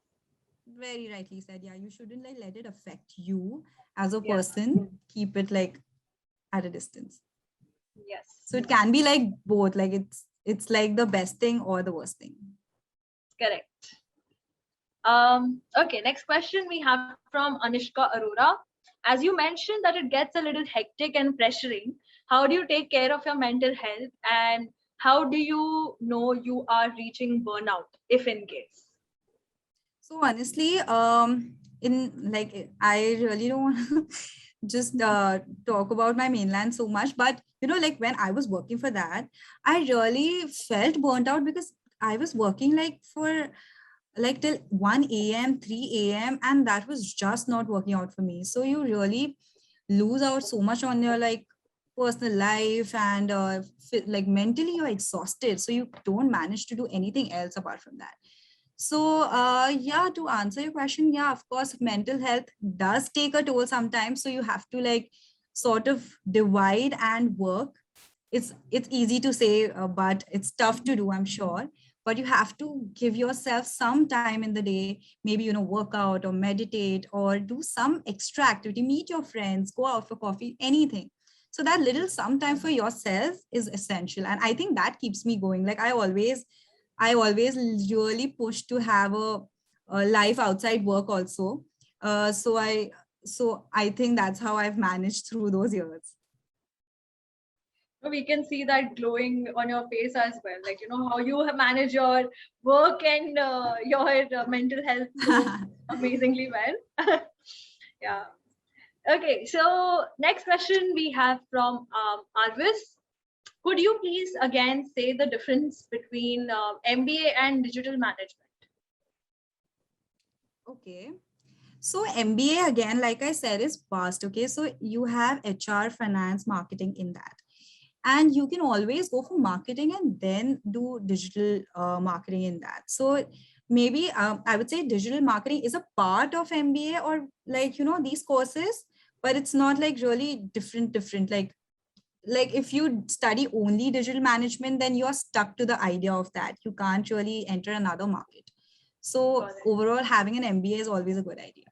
very rightly said. Yeah, you shouldn't like let it affect you as a yeah, person. Keep it like at a distance. yes, So it can be like both. Like it's like the best thing or the worst thing. correct. Okay, next question we have from Anishka Arora. As you mentioned that it gets a little hectic and pressuring, how do you take care of your mental health, and how do you know you are reaching burnout, if in case? So honestly, in like I really don't want to just talk about my mainland so much, but like when I was working for that, I really felt burnt out because I was working like for like till 1 a.m., 3 a.m., and that was just not working out for me. So you really lose out so much on your like personal life, and like mentally you're exhausted. So you don't manage to do anything else apart from that. So, yeah, to answer your question, yeah, of course, mental health does take a toll sometimes. So you have to like sort of divide and work. It's easy to say, but it's tough to do, I'm sure. But you have to give yourself some time in the day, maybe work out or meditate or do some extra activity, meet your friends, go out for coffee, anything. So that little some time for yourself is essential, and I think that keeps me going. Like I always really push to have a life outside work also. So I think that's how I've managed through those years. we can see that glowing on your face as well. Like, how you manage your work and your mental health so amazingly well. Yeah. Okay. So next question we have from Arvis. Could you please again say the difference between MBA and digital management? Okay. So MBA, again, like I said, is vast. Okay. So you have HR, finance, marketing in that. And you can always go for marketing and then do digital marketing in that. So maybe I would say digital marketing is a part of MBA or like, these courses, but it's not like really different. Like if you study only digital management, then you're stuck to the idea of that. You can't really enter another market. So overall, having an MBA is always a good idea.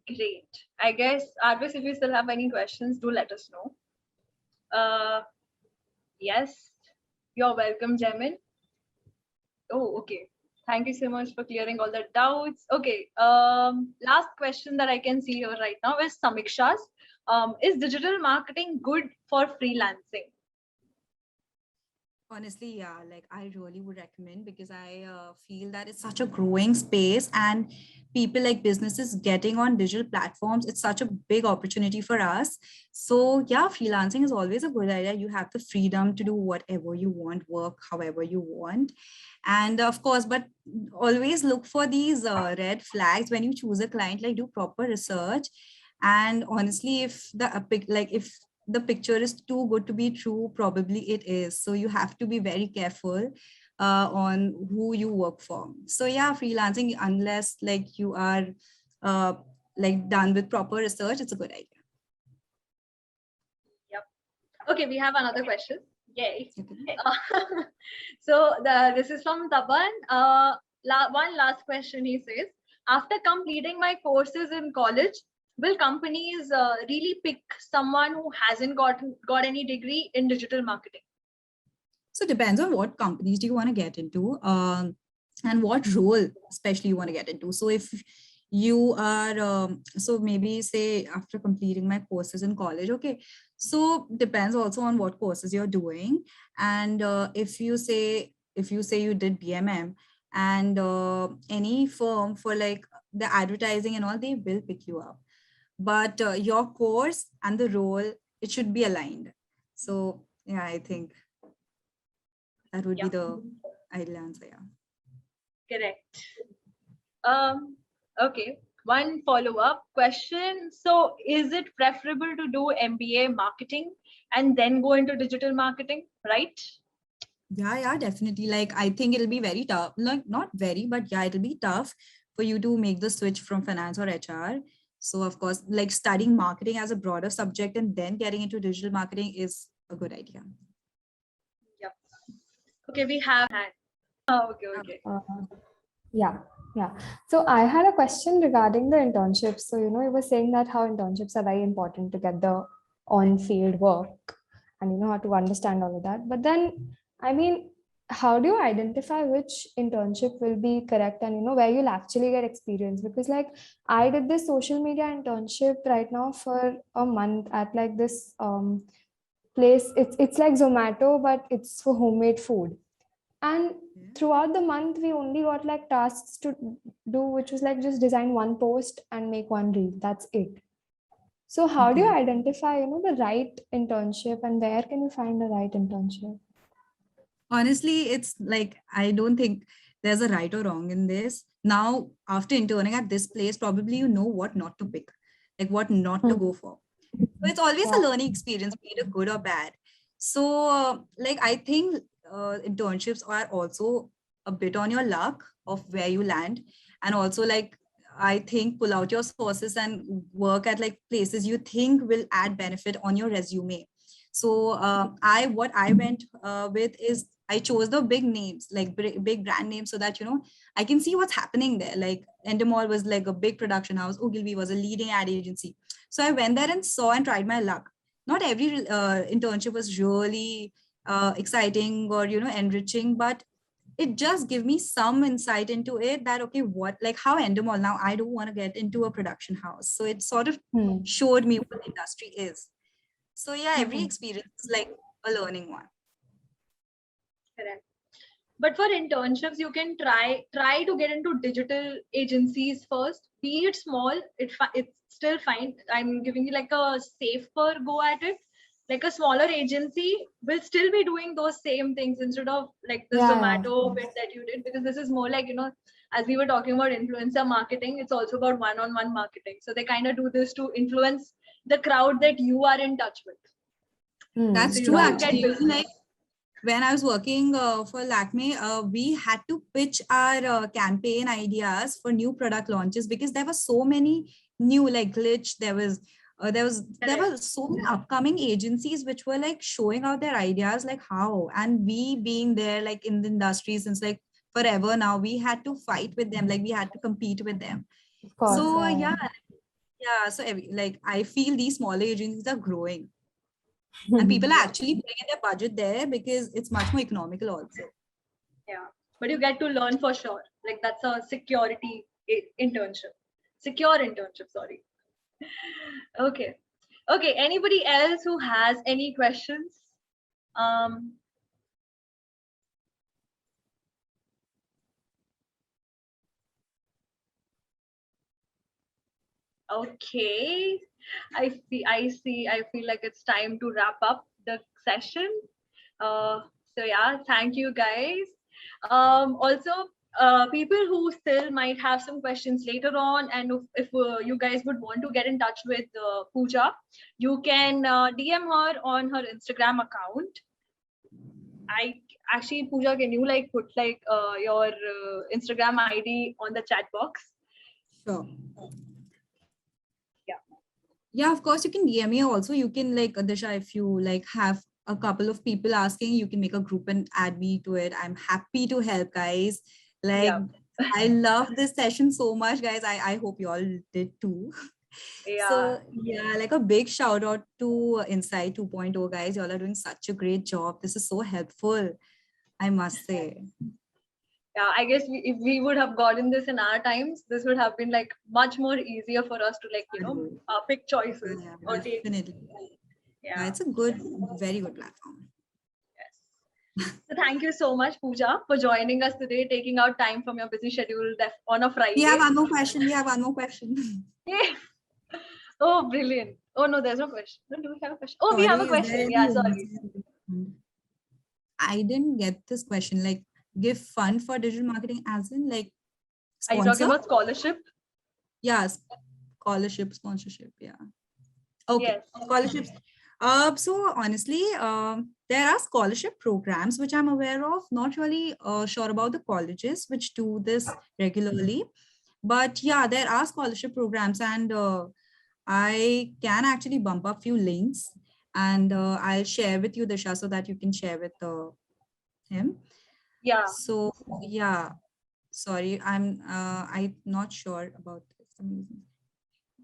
Great. I guess, Arvis, if you still have any questions, do let us know. Yes, you're welcome, Jamin. Oh, okay. Thank you so much for clearing all the doubts. Okay. Last question that I can see here right now is Samiksha's. Is digital marketing good for freelancing? Honestly, yeah, like I really would recommend because I feel that it's such a growing space and people like businesses getting on digital platforms. It's such a big opportunity for us. So yeah, freelancing is always a good idea. You have the freedom to do whatever you want, work however you want. And of course, but always look for these red flags when you choose a client, like do proper research. And honestly, if the picture is too good to be true, probably it is. So you have to be very careful on who you work for. So yeah, freelancing, unless like you are like done with proper research, it's a good idea. Yep. Okay, we have another question. Yay. Okay. So this is from Taban. One last question, he says, after completing my courses in college, will companies really pick someone who hasn't got any degree in digital marketing? So it depends on what companies do you want to get into and what role especially you want to get into. So if you are, so maybe say after completing my courses in college, okay. So depends also on what courses you're doing. And if you say you did BMM and any firm for like the advertising and all, they will pick you up. But your course and the role, it should be aligned. So yeah, I think that would be the ideal answer. Yeah. Correct. Okay. One follow-up question. So is it preferable to do MBA marketing and then go into digital marketing, right? Yeah, definitely. Like, I think it'll be very tough. Like, not very, but yeah, it'll be tough for you to make the switch from finance or HR. So of course, like studying marketing as a broader subject and then getting into digital marketing is a good idea. Yep. Okay, we have hand. Oh, okay. Yeah. So I had a question regarding the internships. So, you were saying that how internships are very important to get the on-field work and, how to understand all of that. But then, I mean, how do you identify which internship will be correct and, where you'll actually get experience? Because like I did this social media internship right now for a month at like this place. It's like Zomato, but it's for homemade food. And throughout the month, we only got like tasks to do, which was like just design one post and make one reel. That's it. So how do you identify, the right internship and where can you find the right internship? Honestly, it's like, I don't think there's a right or wrong in this. Now, after interning at this place, probably you know what not to pick, like what not to go for. So it's always a learning experience, be it good or bad. So like, I think internships are also a bit on your luck of where you land. And also like, I think pull out your sources and work at like places you think will add benefit on your resume. So what I went with is I chose the big names, like big brand names, so that, I can see what's happening there. Like Endemol was like a big production house. Ogilvy was a leading ad agency. So I went there and saw and tried my luck. Not every internship was really exciting or, enriching, but it just gave me some insight into it that, okay, what, like how Endemol, now I don't want to get into a production house. So it sort of showed me what the industry is. So yeah, every experience is like a learning one. Correct. But for internships, you can try to get into digital agencies first. Be it small, it's still fine. I'm giving you like a safer go at it. Like a smaller agency will still be doing those same things instead of like the Zomato bit that you did, because this is more like, as we were talking about influencer marketing, it's also about one-on-one marketing. So they kind of do this to influence the crowd that you are in touch with. That's So you true, don't get actually. business. Like when I was working for 𝐿ACME, we had to pitch our campaign ideas for new product launches because there were so many new, like Glitch. There were so many upcoming agencies which were like showing out their ideas, like how, and we being there like in the industry since like forever now, we had to fight with them, like we had to compete with them. Of course, So yeah. so like I feel these smaller agencies are growing. And people are actually putting in their budget there because it's much more economical also. Yeah, but you get to learn for sure. Like that's a security internship. Secure internship, sorry. Okay. Okay, anybody else who has any questions? Okay. I feel like it's time to wrap up the session. So yeah, thank you guys. Also, people who still might have some questions later on, and if you guys would want to get in touch with Pooja, you can DM her on her Instagram account. Pooja, can you like put like your Instagram ID on the chat box? Sure. Yeah, of course you can DM me also. You can like, Disha, if you like have a couple of people asking, you can make a group and add me to it. I'm happy to help, guys. Like I love this session so much, guys. I hope you all did too. Yeah. So yeah, like a big shout out to Insight 2.0, guys. You all are doing such a great job. This is so helpful, I must say. Yeah, I guess if we would have gotten this in our times, this would have been like much more easier for us to like, pick choices. Yeah, or take. definitely. Yeah, it's a very good platform. Yes. So thank you so much, Pooja, for joining us today, taking out time from your busy schedule on a Friday. We have one more question. Yeah. Oh, brilliant. Oh, no, there's no question. No, do we have a question? Oh, we have a question. Yeah, sorry. I didn't get this question. Like, give fund for digital marketing as in like sponsor? Are you talking about scholarship? Yeah, scholarship, sponsorship. Yeah. Okay, yes. Scholarships. So honestly, there are scholarship programs which I'm aware of. Not really sure about the colleges which do this regularly, but yeah, there are scholarship programs, and I can actually bump up few links, and I'll share with you, Disha, so that you can share with him. Yeah. So yeah, sorry, I'm not sure about this.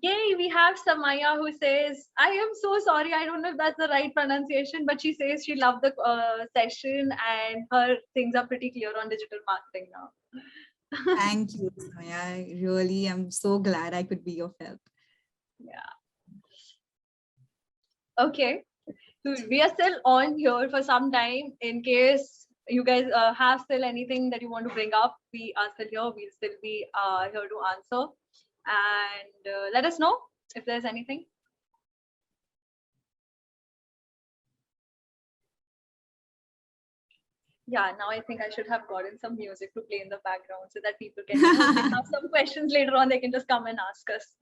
Yay, we have Samaya who says, I am so sorry, I don't know if that's the right pronunciation, but she says she loved the session and her things are pretty clear on digital marketing now. Thank you, Samaya. I really am so glad I could be of help. Yeah. Okay. So we are still on here for some time in case you guys have still anything that you want to bring up. We are still here. We'll still be here to answer. And let us know if there's anything. Yeah, now I think I should have gotten some music to play in the background so that people can have some questions later on. They can just come and ask us.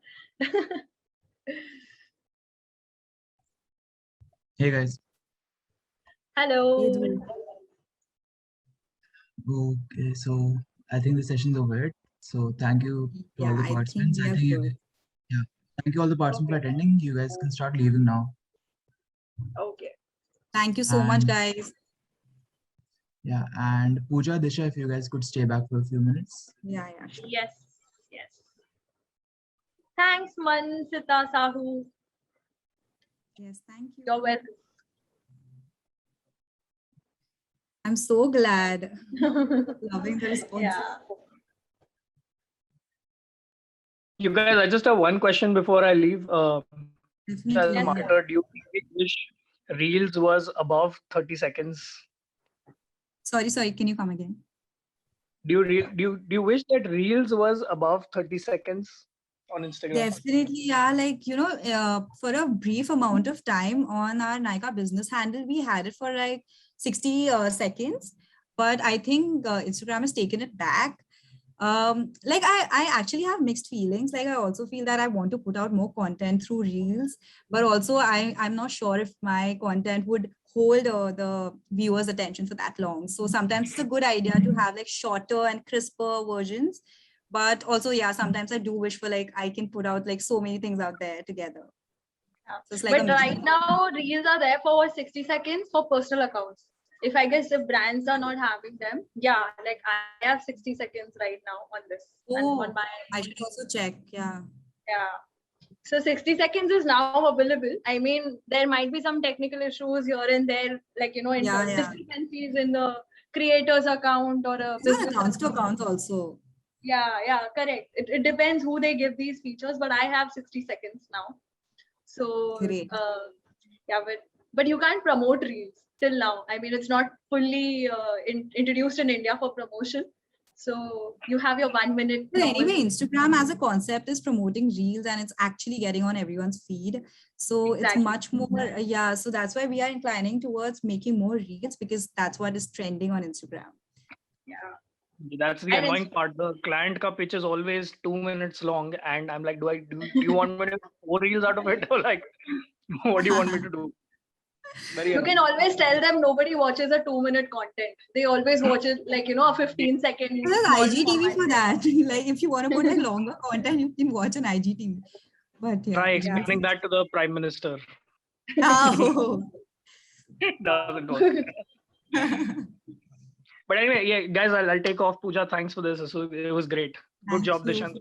Hey guys. Hello. Okay, so I think the session's over. So thank you to all the participants. Thank you all the participants for attending. You guys can start leaving now. Okay. Thank you so much, guys. Yeah, and Pooja, Disha, if you guys could stay back for a few minutes. Yeah, sure. Yes. Thanks, Mansita Sahu. Yes, thank you. You're welcome. I'm so glad. Loving the response. Yeah. You guys, I just have one question before I leave. As a Definitely. marketer, do you wish Reels was above 30 seconds? Sorry, can you come again? Do you wish that Reels was above 30 seconds on Instagram? Definitely, yeah. Like, for a brief amount of time on our Nykaa business handle, we had it for like 60 seconds. But I think Instagram has taken it back. Like I actually have mixed feelings. Like I also feel that I want to put out more content through Reels, but also I'm not sure if my content would hold the viewers' attention for that long. So sometimes it's a good idea to have like shorter and crisper versions. But also, yeah, sometimes I do wish for like I can put out like so many things out there together. Yeah. So it's like But right now, Reels are there for 60 seconds for personal accounts. If I guess if brands are not having them, yeah, like I have 60 seconds right now on this. And on my, I should also check. Yeah. So 60 seconds is now available. I mean, there might be some technical issues here and there, like, discrepancies in the creator's account or a business accounts to accounts also. Yeah, correct. It depends who they give these features, but I have 60 seconds now. So, great. But you can't promote Reels till now. I mean, it's not fully introduced in India for promotion. So you have your 1 minute. But anyway, Instagram as a concept is promoting Reels and it's actually getting on everyone's feed. So it's much more, so that's why we are inclining towards making more Reels because that's what is trending on Instagram. Yeah. That's the annoying part. The client ka pitch is always 2 minutes long, and I'm like, do you want me to do 4 reels out of it, or like, what do you want me to do? You can always tell them nobody watches a 2-minute content. They always watch it like a 15-second. There's IGTV for that. Like if you want to put like longer content, you can watch an IGTV. But try explaining that to the Prime Minister. Oh. Doesn't work. But anyway, yeah, guys, I'll take off. Pooja, thanks for this. It was great. Good job, Dishan.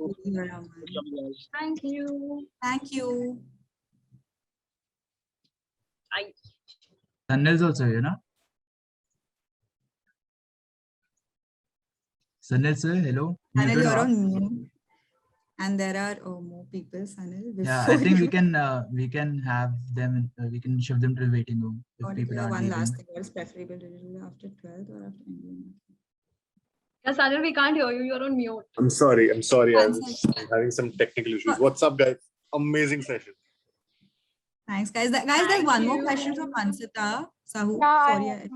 Thank you. Thank you. Sanil's also here, no? Sanil sir, hello. Sanil, you're on mute. And there are more people, Sanil. Yeah, I think we can have them. We can shift them to the waiting room if people are one last thing. What is preferable to do after 12th or after MBA? Yeah, Sanil, we can't hear you. You're on mute. I'm sorry. I was having some technical issues. What's up, guys? Amazing session. Thanks, guys. There's one more question from Ansita Sahu. Hi. Sorry.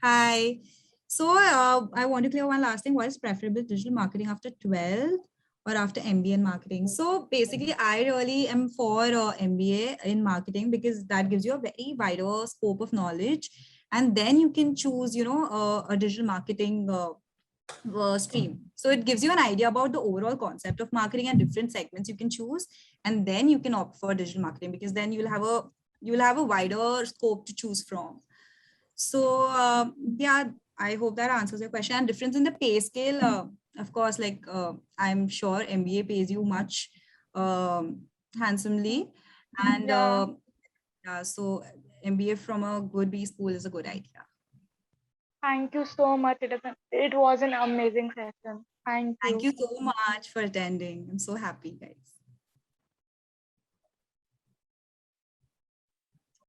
Hi. So I want to clear one last thing. What is preferable digital marketing after 12th or after MBA in marketing? So basically, I really am for MBA in marketing because that gives you a very wider scope of knowledge. And then you can choose, a digital marketing stream. So it gives you an idea about the overall concept of marketing and different segments you can choose. And then you can opt for digital marketing because then you'll have a wider scope to choose from. So I hope that answers your question. And difference in the pay scale, of course, like I'm sure MBA pays you much handsomely. And so MBA from a good B school is a good idea. Thank you so much. It was an amazing session. Thank you. Thank you so much for attending. I'm so happy, guys.